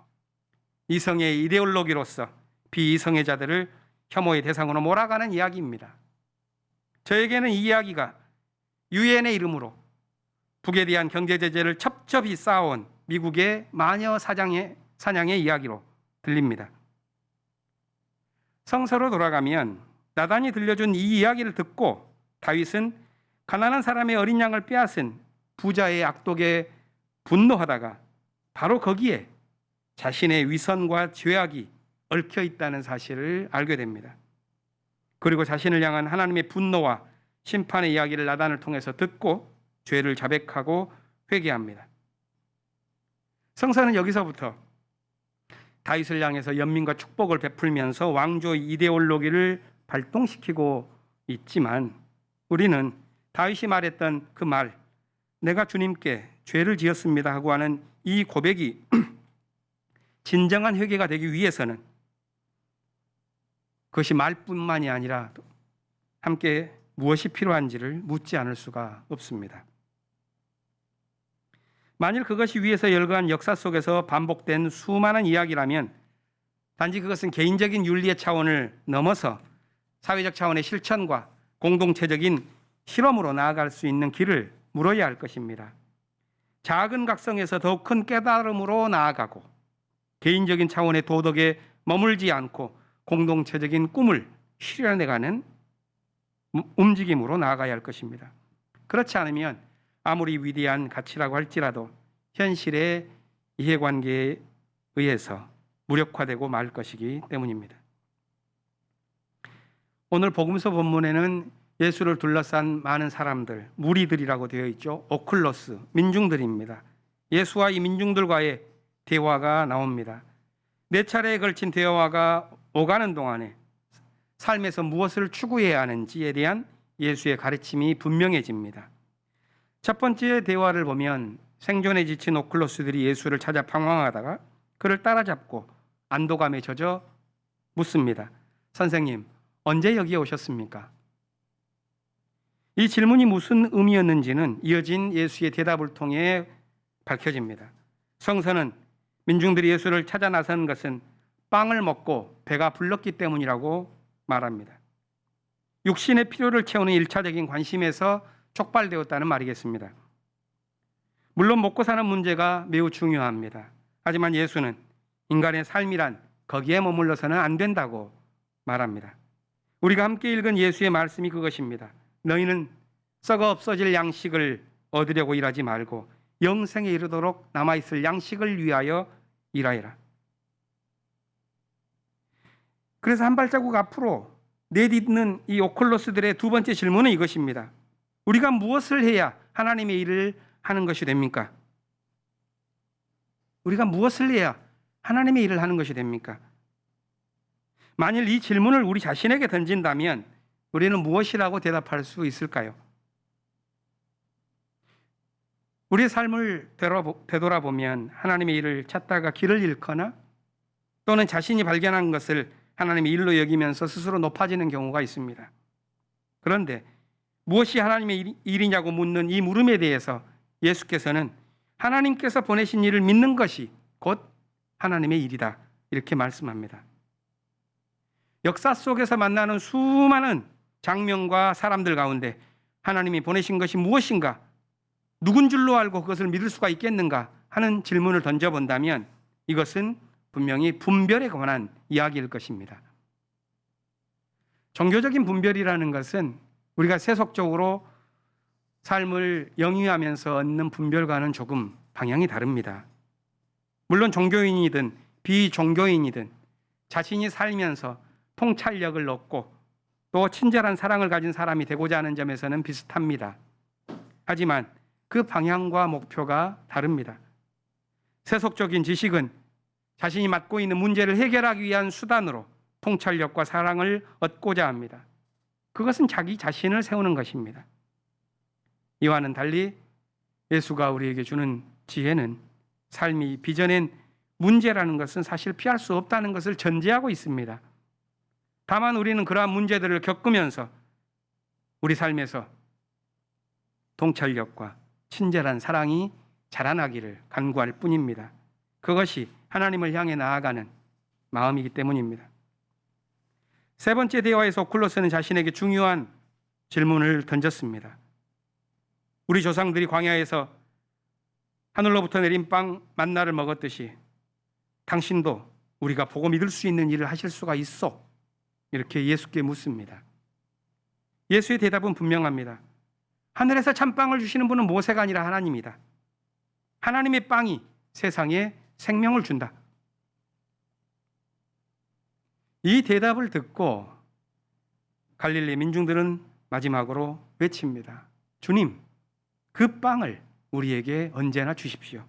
이성의 이데올로기로서 비이성애자들을 혐오의 대상으로 몰아가는 이야기입니다. 저에게는 이 이야기가 유엔의 이름으로 북에 대한 경제 제재를 첩첩이 쌓아온 미국의 마녀 사냥의 이야기로 들립니다. 성서로 돌아가면 나단이 들려준 이 이야기를 듣고 다윗은 가난한 사람의 어린 양을 빼앗은 부자의 악독에 분노하다가 바로 거기에 자신의 위선과 죄악이 얽혀 있다는 사실을 알게 됩니다. 그리고 자신을 향한 하나님의 분노와 심판의 이야기를 나단을 통해서 듣고 죄를 자백하고 회개합니다. 성서는 여기서부터 다윗을 향해서 연민과 축복을 베풀면서 왕조의 이데올로기를 발동시키고 있지만, 우리는 다윗이 말했던 그 말, 내가 주님께 죄를 지었습니다 하고 하는 이 고백이 진정한 회개가 되기 위해서는 그것이 말뿐만이 아니라 함께 무엇이 필요한지를 묻지 않을 수가 없습니다. 만일 그것이 위에서 열거한 역사 속에서 반복된 수많은 이야기라면 단지 그것은 개인적인 윤리의 차원을 넘어서 사회적 차원의 실천과 공동체적인 실험으로 나아갈 수 있는 길을 물어야 할 것입니다. 작은 각성에서 더욱 큰 깨달음으로 나아가고 개인적인 차원의 도덕에 머물지 않고 공동체적인 꿈을 실현해가는 움직임으로 나아가야 할 것입니다. 그렇지 않으면 아무리 위대한 가치라고 할지라도 현실의 이해관계에 의해서 무력화되고 말 것이기 때문입니다. 오늘 복음서 본문에는 예수를 둘러싼 많은 사람들, 무리들이라고 되어 있죠. 오클로스, 민중들입니다. 예수와 이 민중들과의 대화가 나옵니다. 네 차례에 걸친 대화가 오가는 동안에 삶에서 무엇을 추구해야 하는지에 대한 예수의 가르침이 분명해집니다. 첫 번째 대화를 보면 생존에 지친 오클로스들이 예수를 찾아 방황하다가 그를 따라잡고 안도감에 젖어 묻습니다. 선생님, 언제 여기에 오셨습니까? 이 질문이 무슨 의미였는지는 이어진 예수의 대답을 통해 밝혀집니다. 성서는 민중들이 예수를 찾아 나선 것은 빵을 먹고 배가 불렀기 때문이라고 말합니다. 육신의 필요를 채우는 1차적인 관심에서 촉발되었다는 말이겠습니다. 물론 먹고 사는 문제가 매우 중요합니다. 하지만 예수는 인간의 삶이란 거기에 머물러서는 안 된다고 말합니다. 우리가 함께 읽은 예수의 말씀이 그것입니다. 너희는 썩어 없어질 양식을 얻으려고 일하지 말고 영생에 이르도록 남아있을 양식을 위하여 일하여라. 그래서 한 발자국 앞으로 내딛는 이 오클로스들의 두 번째 질문은 이것입니다. 우리가 무엇을 해야 하나님의 일을 하는 것이 됩니까? 우리가 무엇을 해야 하나님의 일을 하는 것이 됩니까? 만일 이 질문을 우리 자신에게 던진다면 우리는 무엇이라고 대답할 수 있을까요? 우리의 삶을 되돌아보면 하나님의 일을 찾다가 길을 잃거나 또는 자신이 발견한 것을 하나님의 일로 여기면서 스스로 높아지는 경우가 있습니다. 그런데 무엇이 하나님의 일이냐고 묻는 이 물음에 대해서 예수께서는 하나님께서 보내신 일을 믿는 것이 곧 하나님의 일이다, 이렇게 말씀합니다. 역사 속에서 만나는 수많은 장면과 사람들 가운데 하나님이 보내신 것이 무엇인가, 누군 줄로 알고 그것을 믿을 수가 있겠는가 하는 질문을 던져본다면 이것은 분명히 분별에 관한 이야기일 것입니다. 종교적인 분별이라는 것은 우리가 세속적으로 삶을 영위하면서 얻는 분별과는 조금 방향이 다릅니다. 물론 종교인이든 비종교인이든 자신이 살면서 통찰력을 얻고 또 친절한 사랑을 가진 사람이 되고자 하는 점에서는 비슷합니다. 하지만 그 방향과 목표가 다릅니다. 세속적인 지식은 자신이 맡고 있는 문제를 해결하기 위한 수단으로 통찰력과 사랑을 얻고자 합니다. 그것은 자기 자신을 세우는 것입니다. 이와는 달리 예수가 우리에게 주는 지혜는 삶이 빚어낸 문제라는 것은 사실 피할 수 없다는 것을 전제하고 있습니다. 다만 우리는 그러한 문제들을 겪으면서 우리 삶에서 통찰력과 친절한 사랑이 자라나기를 간구할 뿐입니다. 그것이 하나님을 향해 나아가는 마음이기 때문입니다. 세 번째 대화에서 오클로스는 자신에게 중요한 질문을 던졌습니다. 우리 조상들이 광야에서 하늘로부터 내린 빵 만나를 먹었듯이 당신도 우리가 보고 믿을 수 있는 일을 하실 수가 있어? 이렇게 예수께 묻습니다. 예수의 대답은 분명합니다. 하늘에서 참빵을 주시는 분은 모세가 아니라 하나님이다. 하나님의 빵이 세상에 생명을 준다. 이 대답을 듣고 갈릴리 민중들은 마지막으로 외칩니다. 주님, 그 빵을 우리에게 언제나 주십시오.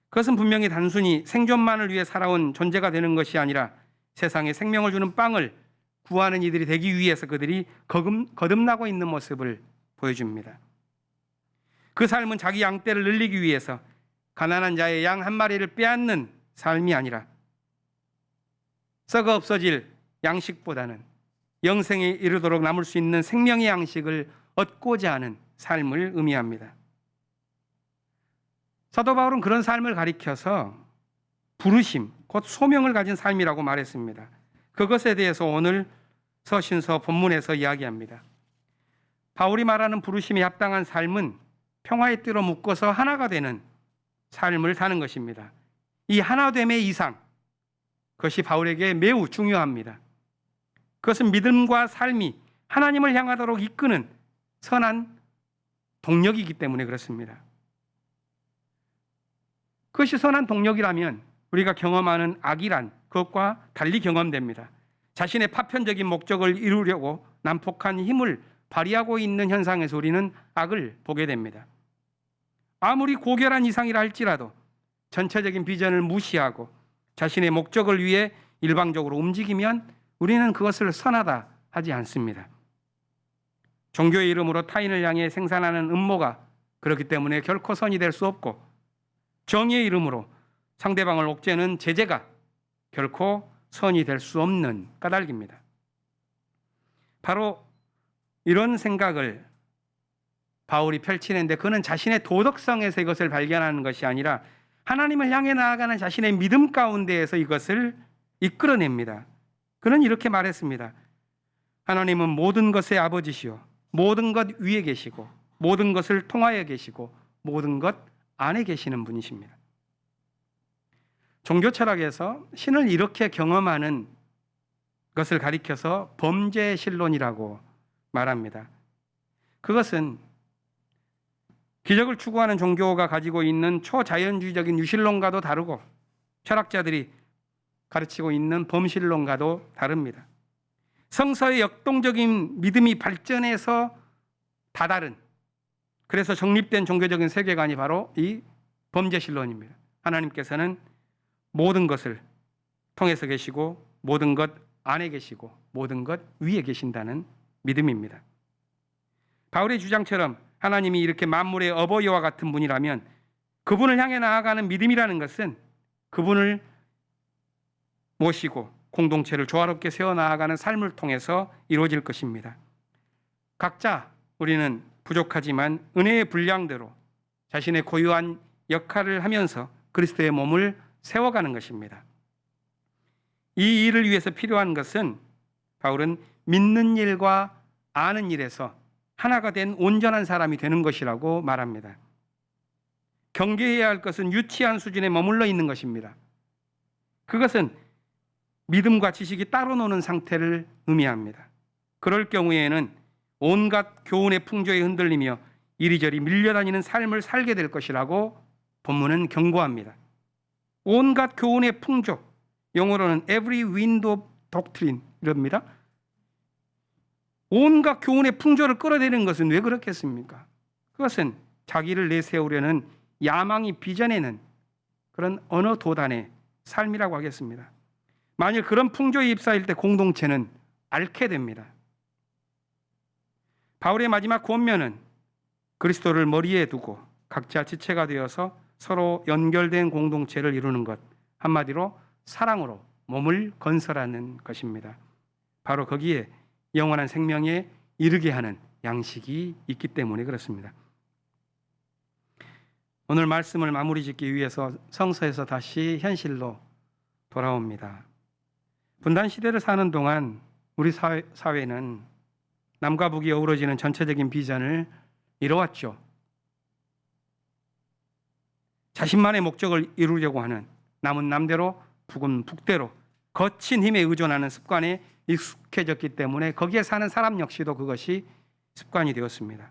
그것은 분명히 단순히 생존만을 위해 살아온 존재가 되는 것이 아니라 세상에 생명을 주는 빵을 구하는 이들이 되기 위해서 그들이 거듭나고 있는 모습을 보여줍니다. 그 삶은 자기 양떼를 늘리기 위해서 가난한 자의 양 한 마리를 빼앗는 삶이 아니라 썩어 없어질 양식보다는 영생에 이르도록 남을 수 있는 생명의 양식을 얻고자 하는 삶을 의미합니다. 사도 바울은 그런 삶을 가리켜서 부르심, 곧 소명을 가진 삶이라고 말했습니다. 그것에 대해서 오늘 서신서 본문에서 이야기합니다. 바울이 말하는 부르심에 합당한 삶은 평화의 띠로 묶어서 하나가 되는 삶을 사는 것입니다. 이 하나됨의 이상, 그것이 바울에게 매우 중요합니다. 그것은 믿음과 삶이 하나님을 향하도록 이끄는 선한 동력이기 때문에 그렇습니다. 그것이 선한 동력이라면 우리가 경험하는 악이란 그것과 달리 경험됩니다. 자신의 파편적인 목적을 이루려고 난폭한 힘을 발휘하고 있는 현상에서 우리는 악을 보게 됩니다. 아무리 고결한 이상이라 할지라도 전체적인 비전을 무시하고 자신의 목적을 위해 일방적으로 움직이면 우리는 그것을 선하다 하지 않습니다. 종교의 이름으로 타인을 향해 생산하는 음모가 그렇기 때문에 결코 선이 될 수 없고, 정의의 이름으로 상대방을 옥죄는 제재가 결코 선이 될 수 없는 까닭입니다. 바로 이런 생각을 바울이 펼치는데 그는 자신의 도덕성에서 이것을 발견하는 것이 아니라 하나님을 향해 나아가는 자신의 믿음 가운데에서 이것을 이끌어냅니다. 그는 이렇게 말했습니다. 하나님은 모든 것의 아버지시요 모든 것 위에 계시고 모든 것을 통하여 계시고 모든 것 안에 계시는 분이십니다. 종교 철학에서 신을 이렇게 경험하는 것을 가리켜서 범죄 신론이라고 말합니다. 그것은 기적을 추구하는 종교가 가지고 있는 초자연주의적인 유신론과도 다르고 철학자들이 가르치고 있는 범신론과도 다릅니다. 성서의 역동적인 믿음이 발전해서 다다른, 그래서 정립된 종교적인 세계관이 바로 이 범죄신론입니다. 하나님께서는 모든 것을 통해서 계시고 모든 것 안에 계시고 모든 것 위에 계신다는 믿음입니다. 바울의 주장처럼 하나님이 이렇게 만물의 어버이와 같은 분이라면 그분을 향해 나아가는 믿음이라는 것은 그분을 모시고 공동체를 조화롭게 세워나가는 삶을 통해서 이루어질 것입니다. 각자 우리는 부족하지만 은혜의 분량대로 자신의 고유한 역할을 하면서 그리스도의 몸을 세워가는 것입니다. 이 일을 위해서 필요한 것은 바울은 믿는 일과 아는 일에서 하나가 된 온전한 사람이 되는 것이라고 말합니다. 경계해야 할 것은 유치한 수준에 머물러 있는 것입니다. 그것은 믿음과 지식이 따로 노는 상태를 의미합니다. 그럴 경우에는 온갖 교훈의 풍조에 흔들리며 이리저리 밀려다니는 삶을 살게 될 것이라고 본문은 경고합니다. 온갖 교훈의 풍조, 영어로는 every wind of doctrine 이럽니다. 온갖 교훈의 풍조를 끌어내리는 것은 왜 그렇겠습니까? 그것은 자기를 내세우려는 야망이 빚어내는 그런 언어 도단의 삶이라고 하겠습니다. 만일 그런 풍조에 휩싸일 때 공동체는 앓게 됩니다. 바울의 마지막 권면은 그리스도를 머리에 두고 각자 지체가 되어서 서로 연결된 공동체를 이루는 것, 한마디로 사랑으로 몸을 건설하는 것입니다. 바로 거기에 영원한 생명에 이르게 하는 양식이 있기 때문에 그렇습니다. 오늘 말씀을 마무리 짓기 위해서 성서에서 다시 현실로 돌아옵니다. 분단 시대를 사는 동안 우리 사회는 남과 북이 어우러지는 전체적인 비전을 이뤄왔죠. 자신만의 목적을 이루려고 하는, 남은 남대로 북은 북대로 거친 힘에 의존하는 습관에 익숙해졌기 때문에 거기에 사는 사람 역시도 그것이 습관이 되었습니다.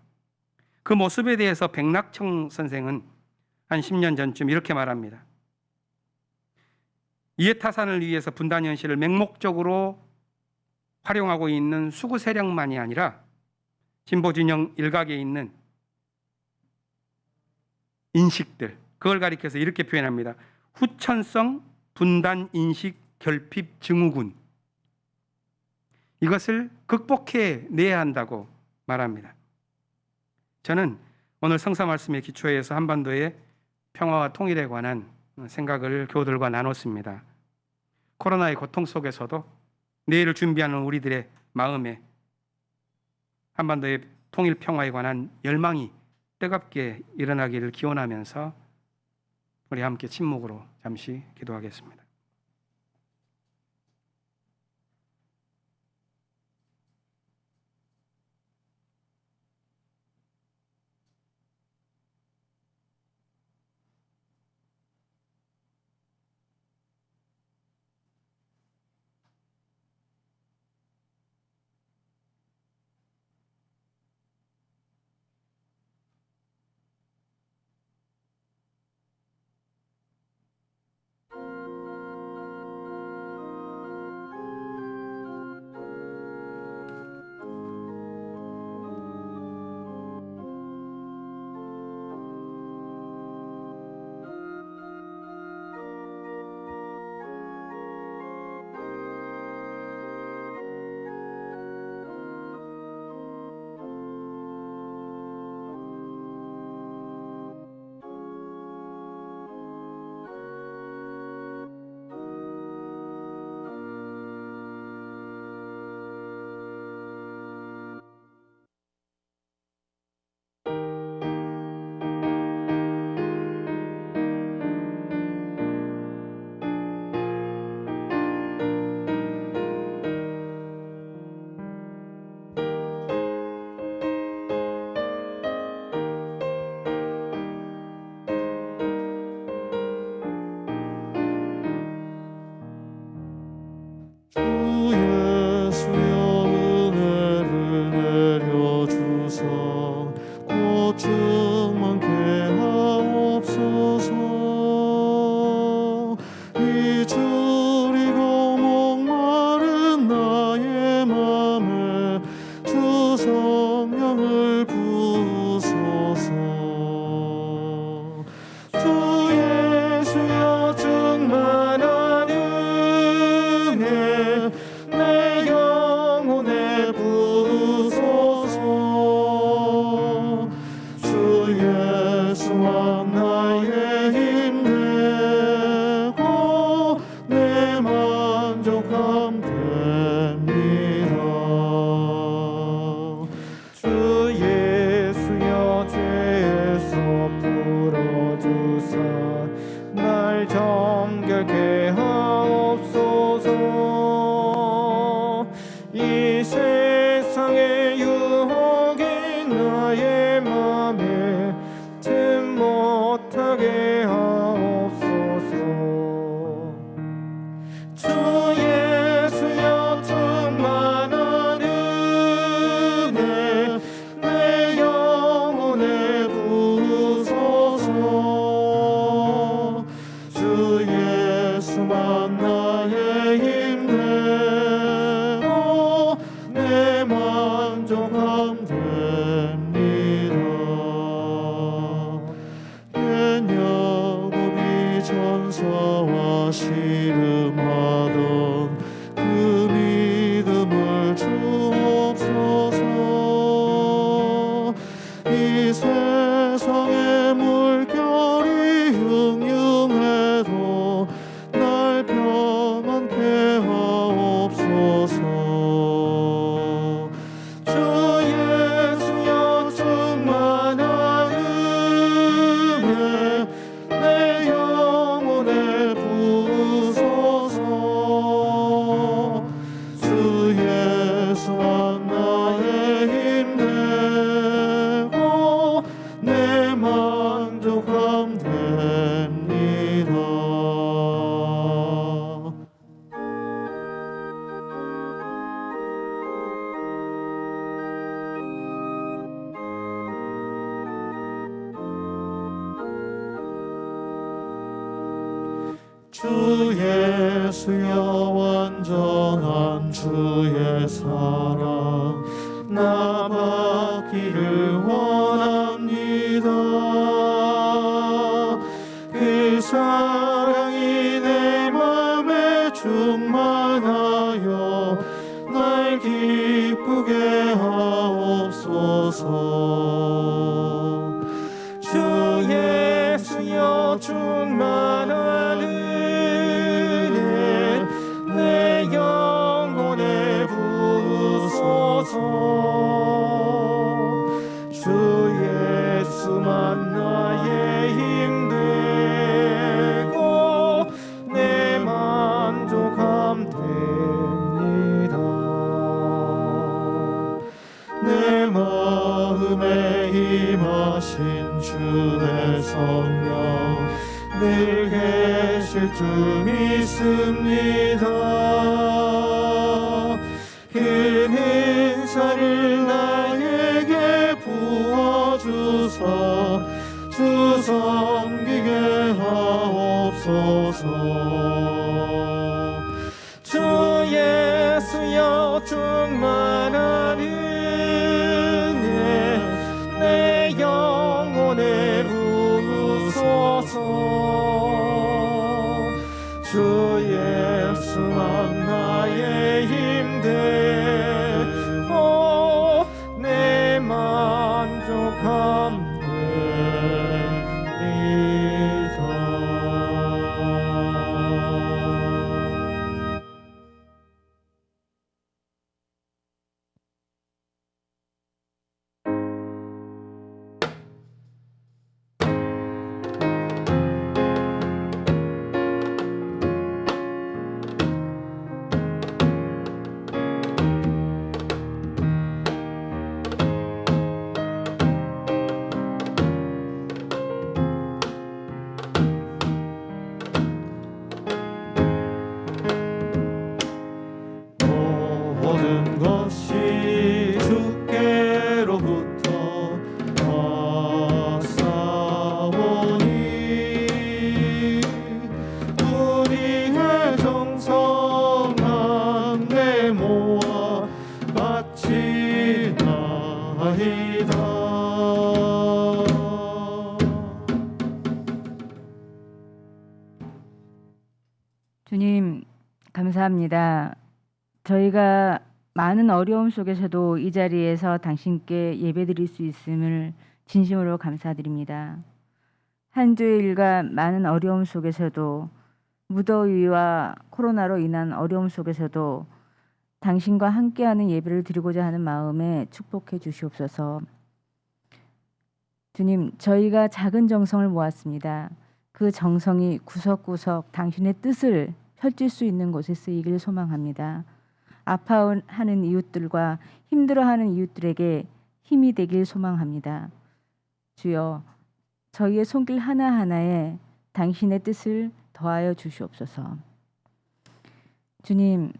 그 모습에 대해서 백낙청 선생은 한 10년 전쯤 이렇게 말합니다. 이해타산을 위해서 분단 현실을 맹목적으로 활용하고 있는 수구 세력만이 아니라 진보 진영 일각에 있는 인식들, 그걸 가리켜서 이렇게 표현합니다. 후천성 분단 인식 결핍 증후군, 이것을 극복해 내야 한다고 말합니다. 저는 오늘 성사 말씀의 기초에서 한반도의 평화와 통일에 관한 생각을 교우들과 나눴습니다. 코로나의 고통 속에서도 내일을 준비하는 우리들의 마음에 한반도의 통일 평화에 관한 열망이 뜨겁게 일어나기를 기원하면서 우리 함께 침묵으로 잠시 기도하겠습니다. 주 예수여 은혜를 내려주사 곧 충만케 하옵소서. 잊으리고 목마른 나의 맘에 주 성령을 부으소서. 주 예수여 충만한 은혜 내 영혼에 부으소서. 주 예수와 나의 힘내고 내 만족함 됩니다. 주 예수여 죄에서 풀어주사 날 정결케 하옵소서. 이 세상의 유혹이 나의 맘에 침 못하게 하옵소서. 주 예수여 충만한 은혜 내 영혼에 부으소서. 주 예수만 나의 힘내고 내 만족함 됩니다. 옛 야곱이 전사와 씨름하던 주 예수여 완전한 주의 사랑 나 받기를 원합니다. 그 사랑이 내 맘에 충만하여 날 기쁘게 하옵소서. 주 예수여 충만한 은혜 내 영혼에 부으소서. 주 예수만 나의 힘 되고 내 만족함 됩니다. 내 마음에 임하신 주의 성령 늘 계실 줄 믿습니다. 그 은사를 나에게 부어주사 주 섬기게 하옵소서. 주 예수여 충만한 은혜 내 영혼에 부으소서. 주 예수만 나의 힘 되고 내 만족함 됩니다. 모든 것이 주께로부터 왔사오니 우리의 정성한 내 모아 바치나이다. 주님, 감사합니다. 저희가 많은 어려움 속에서도 이 자리에서 당신께 예배드릴 수 있음을 진심으로 감사드립니다. 한 주의 일과 많은 어려움 속에서도 무더위와 코로나로 인한 어려움 속에서도 당신과 함께하는 예배를 드리고자 하는 마음에 축복해 주시옵소서. 주님, 저희가 작은 정성을 모았습니다. 그 정성이 구석구석 당신의 뜻을 펼칠 수 있는 곳에 쓰이길 소망합니다. 아파하는 이웃들과 힘들어하는 이웃들에게 힘이 되길 소망합니다. 주여, 저희의 손길 하나하나에 당신의 뜻을 더하여 주시옵소서. 주님,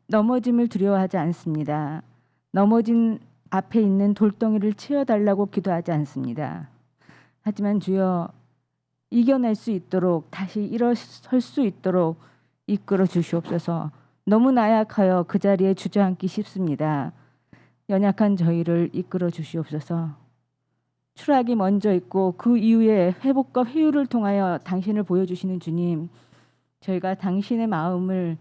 넘어짐을 두려워하지 않습니다. 넘어진 앞에 있는 돌덩이를 치워달라고 기도하지 않습니다. 하지만 주여, 이겨낼 수 있도록 다시 일어설 수 있도록 이끌어 주시옵소서. 너무 나약하여 그 자리에 주저앉기 쉽습니다. 연약한 저희를 이끌어 주시옵소서. 추락이 먼저 있고 그 이후에 회복과 회유를 통하여 당신을 보여주시는 주님, 저희가 당신의 마음을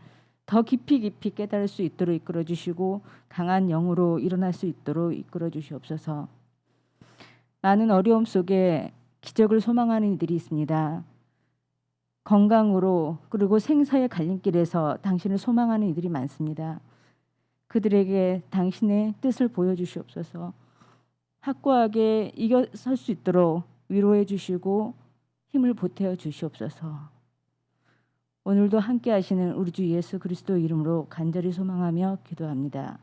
더 깊이 깨달을 수 있도록 이끌어 주시고 강한 영으로 일어날 수 있도록 이끌어 주시옵소서. 많은 어려움 속에 기적을 소망하는 이들이 있습니다. 건강으로 그리고 생사의 갈림길에서 당신을 소망하는 이들이 많습니다. 그들에게 당신의 뜻을 보여주시옵소서. 확고하게 이겨설 수 있도록 위로해 주시고 힘을 보태어 주시옵소서. 오늘도 함께 하시는 우리 주 예수 그리스도 이름으로 간절히 소망하며 기도합니다.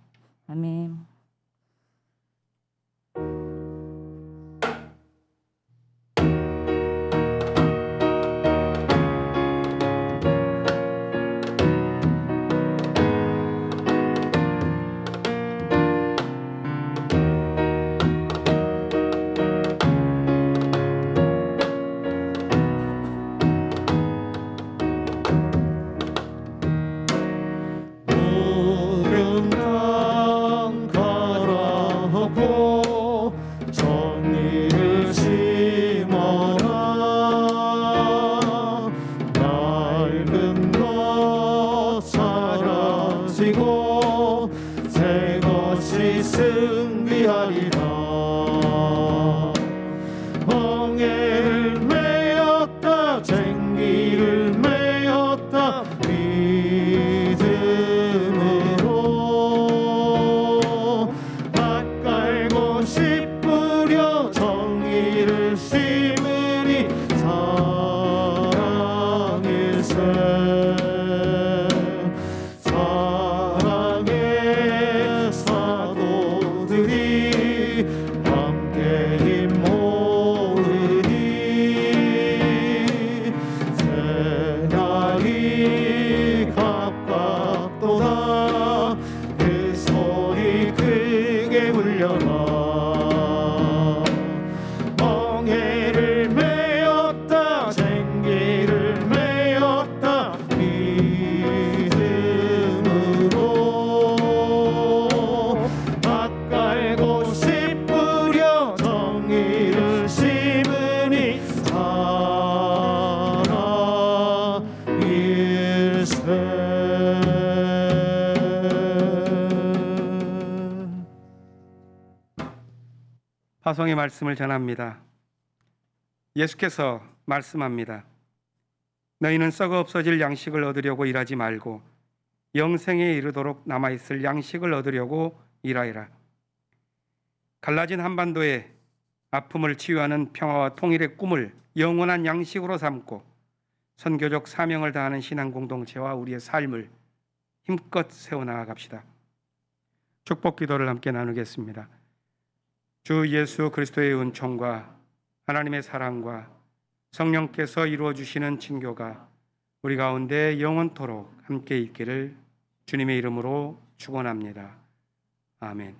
아멘. 심으니 사랑일세 사랑의 사도들이 함께 힘 모으니 새날이 가깝도다 그 소리 크게 울려라 멍에를 메었다 생기를 메었다 믿음으로 밭갈고 씨 뿌려 정의를 심으니 사랑일세. 파송의 말씀을 전합니다. 예수께서 말씀합니다. 너희는 썩어 없어질 양식을 얻으려고 일하지 말고 영생에 이르도록 남아있을 양식을 얻으려고 일하여라. 갈라진 한반도의 아픔을 치유하는 평화와 통일의 꿈을 영원한 양식으로 삼고 선교적 사명을 다하는 신앙 공동체와 우리의 삶을 힘껏 세워나갑시다. 축복 기도를 함께 나누겠습니다. 주 예수 그리스도의 은총과 하나님의 사랑과 성령께서 이루어 주시는 친교가 우리 가운데 영원토록 함께 있기를 주님의 이름으로 축원합니다. 아멘.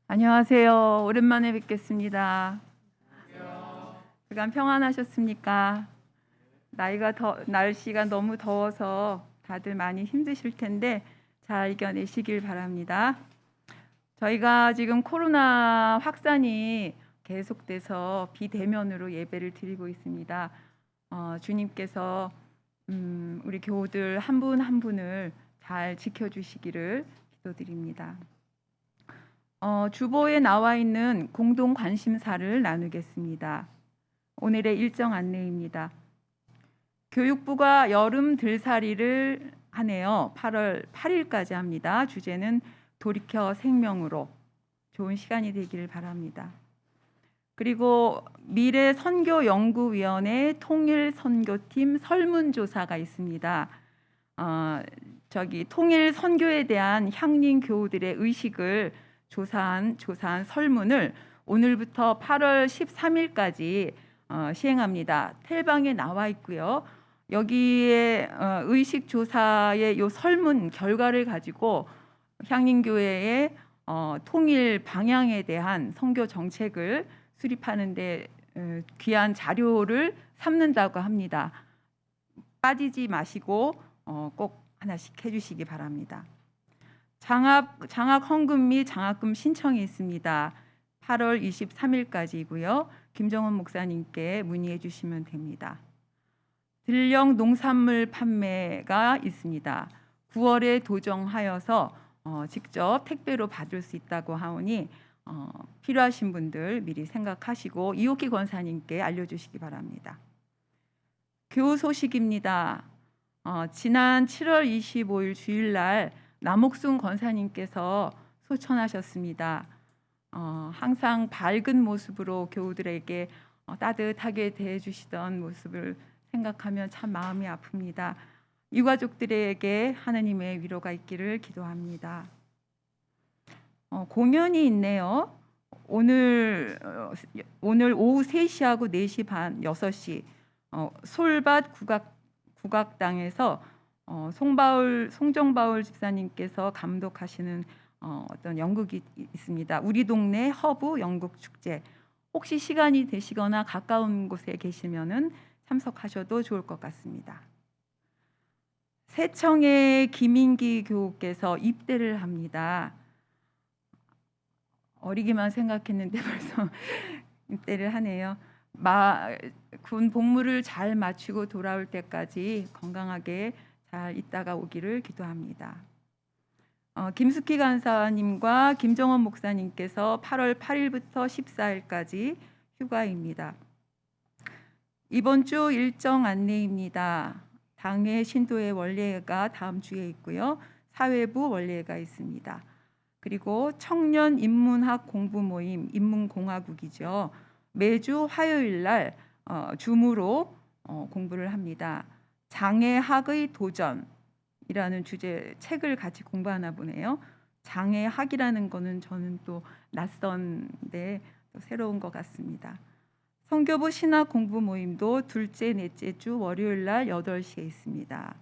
안녕하세요. 오랜만에 뵙겠습니다. 그간 평안하셨습니까? 날씨가 너무 더워서 다들 많이 힘드실 텐데 잘 이겨내시길 바랍니다. 저희가 지금 코로나 확산이 계속돼서 비대면으로 예배를 드리고 있습니다. 주님께서 우리 교우들 한 분 한 분을 잘 지켜주시기를 기도드립니다. 주보에 나와 있는 공동 관심사를 나누겠습니다. 오늘의 일정 안내입니다. 교육부가 여름 들살이를 하네요. 8월 8일까지 합니다. 주제는 돌이켜 생명으로. 좋은 시간이 되기를 바랍니다. 그리고 미래선교연구위원회 통일선교팀 설문조사가 있습니다. 통일선교에 대한 향림 교우들의 의식을 조사한 설문을 오늘부터 8월 13일까지 시행합니다. 텔방에 나와 있고요. 여기에 의식 조사의 요 설문 결과를 가지고 향림교회의 통일 방향에 대한 선교 정책을 수립하는 데 귀한 자료를 삼는다고 합니다. 빠지지 마시고 꼭 하나씩 해주시기 바랍니다. 장학 헌금 및 장학금 신청이 있습니다. 8월 23일까지이고요. 김정은 목사님께 문의해 주시면 됩니다. 들령 농산물 판매가 있습니다. 9월에 도정하여서 직접 택배로 받을 수 있다고 하오니 필요하신 분들 미리 생각하시고 이옥희 권사님께 알려주시기 바랍니다. 교우 소식입니다. 지난 7월 25일 주일날 남옥순 권사님께서 소천하셨습니다. 항상 밝은 모습으로 교우들에게 따뜻하게 대해주시던 모습을 생각하면 참 마음이 아픕니다. 유가족들에게 하나님의 위로가 있기를 기도합니다. 공연이 있네요. 오늘 오후 3시하고 4시 반, 6시 솔밭 국악당에서 송정바울 집사님께서 감독하시는 어떤 연극이 있습니다. 우리 동네 허브 연극 축제. 혹시 시간이 되시거나 가까운 곳에 계시면은 참석하셔도 좋을 것 같습니다. 세청의 김인기 교우께서 입대를 합니다. 어리기만 생각했는데 벌써 입대를 하네요. 군 복무를 잘 마치고 돌아올 때까지 건강하게 잘 있다가 오기를 기도합니다. 김숙희 간사님과 김정원 목사님께서 8월 8일부터 14일까지 휴가입니다. 이번 주 일정 안내입니다. 당회 신도의 원례회가 다음 주에 있고요. 사회부 원례회가 있습니다. 그리고 청년 인문학 공부 모임 인문공화국이죠. 매주 화요일 날 줌으로 공부를 합니다. 장애학의 도전이라는 주제 책을 같이 공부하나 보네요. 장애학이라는 거는 저는 또 낯선데 또 새로운 것 같습니다. 성교부 신학 공부 모임도 둘째, 넷째 주 월요일 날 8시에 있습니다.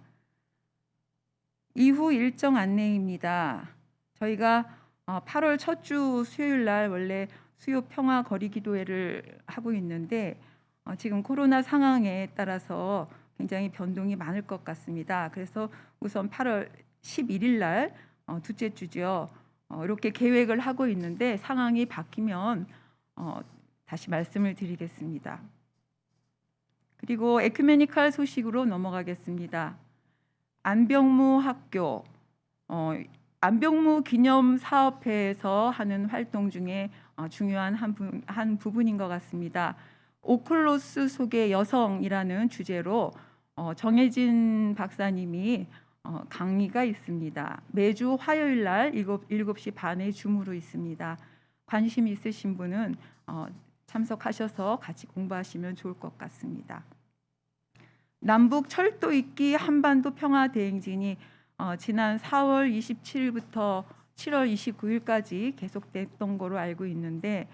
이후 일정 안내입니다. 저희가 8월 첫 주 수요일 날 원래 수요 평화 거리 기도회를 하고 있는데 지금 코로나 상황에 따라서 굉장히 변동이 많을 것 같습니다. 그래서 우선 8월 11일 날 둘째 주죠. 이렇게 계획을 하고 있는데 상황이 바뀌면 다시 말씀을 드리겠습니다. 그리고 에큐메니칼 소식으로 넘어가겠습니다. 안병무 학교 안병무 기념 사업회에서 하는 활동 중에 중요한 한 부분인 것 같습니다. 오클로스 속의 여성이라는 주제로 정혜진 박사님이 강의가 있습니다. 매주 화요일 날 7시 반에 줌으로 있습니다. 관심 있으신 분은 참석하셔서 같이 공부하시면 좋을 것 같습니다. 남북 철도 있기 한반도 평화 대행진이 지난 4월 27일부터 7월 29일까지 계속됐던 거로 알고 있는데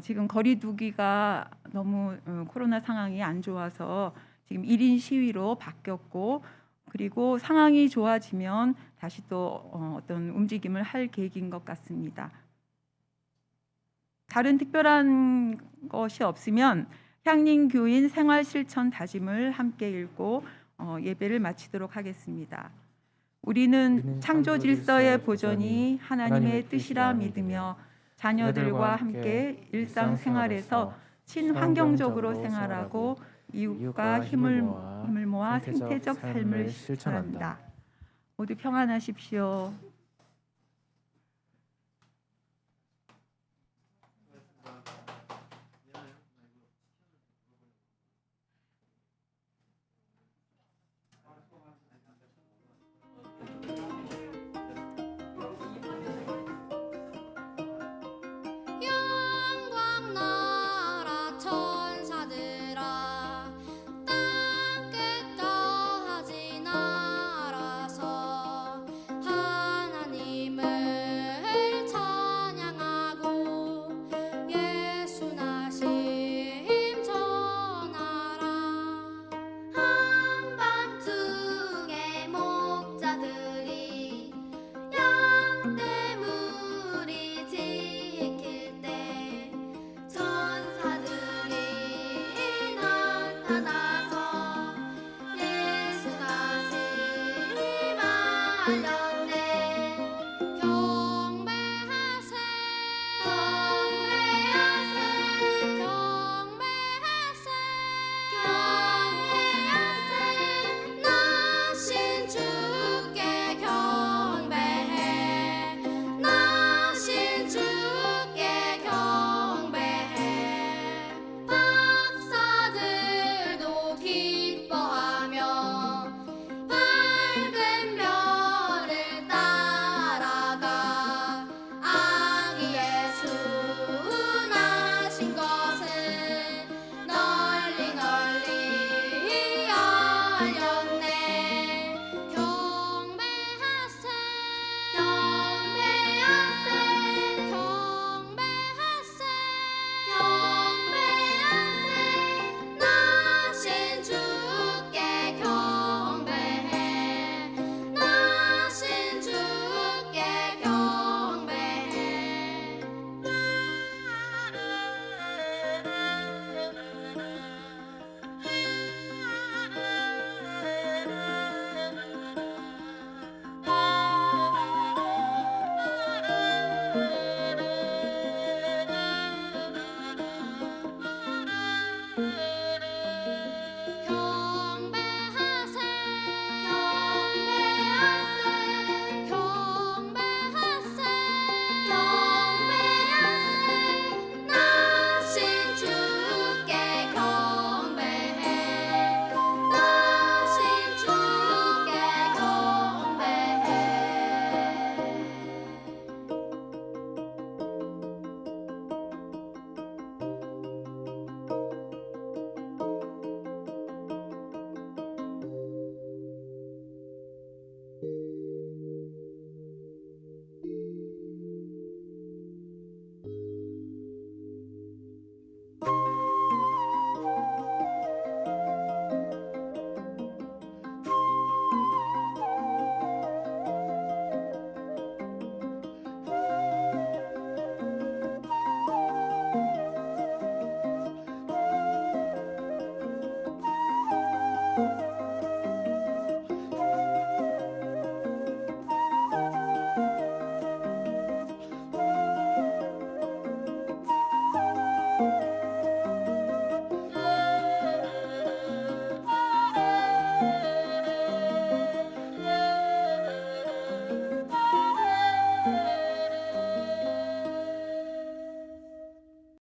지금 거리 두기가 너무 코로나 상황이 안 좋아서 지금 1인 시위로 바뀌었고 그리고 상황이 좋아지면 다시 또 어떤 움직임을 할 계획인 것 같습니다. 다른 특별한 것이 없으면 향림교인 생활실천 다짐을 함께 읽고 예배를 마치도록 하겠습니다. 우리는 창조 질서의 보존이 하나님의 뜻이라 믿으며 자녀들과 함께 일상생활에서 친환경적으로 생활하고 이웃과 힘을 모아 생태적 삶을 실천한다. 모두 평안하십시오.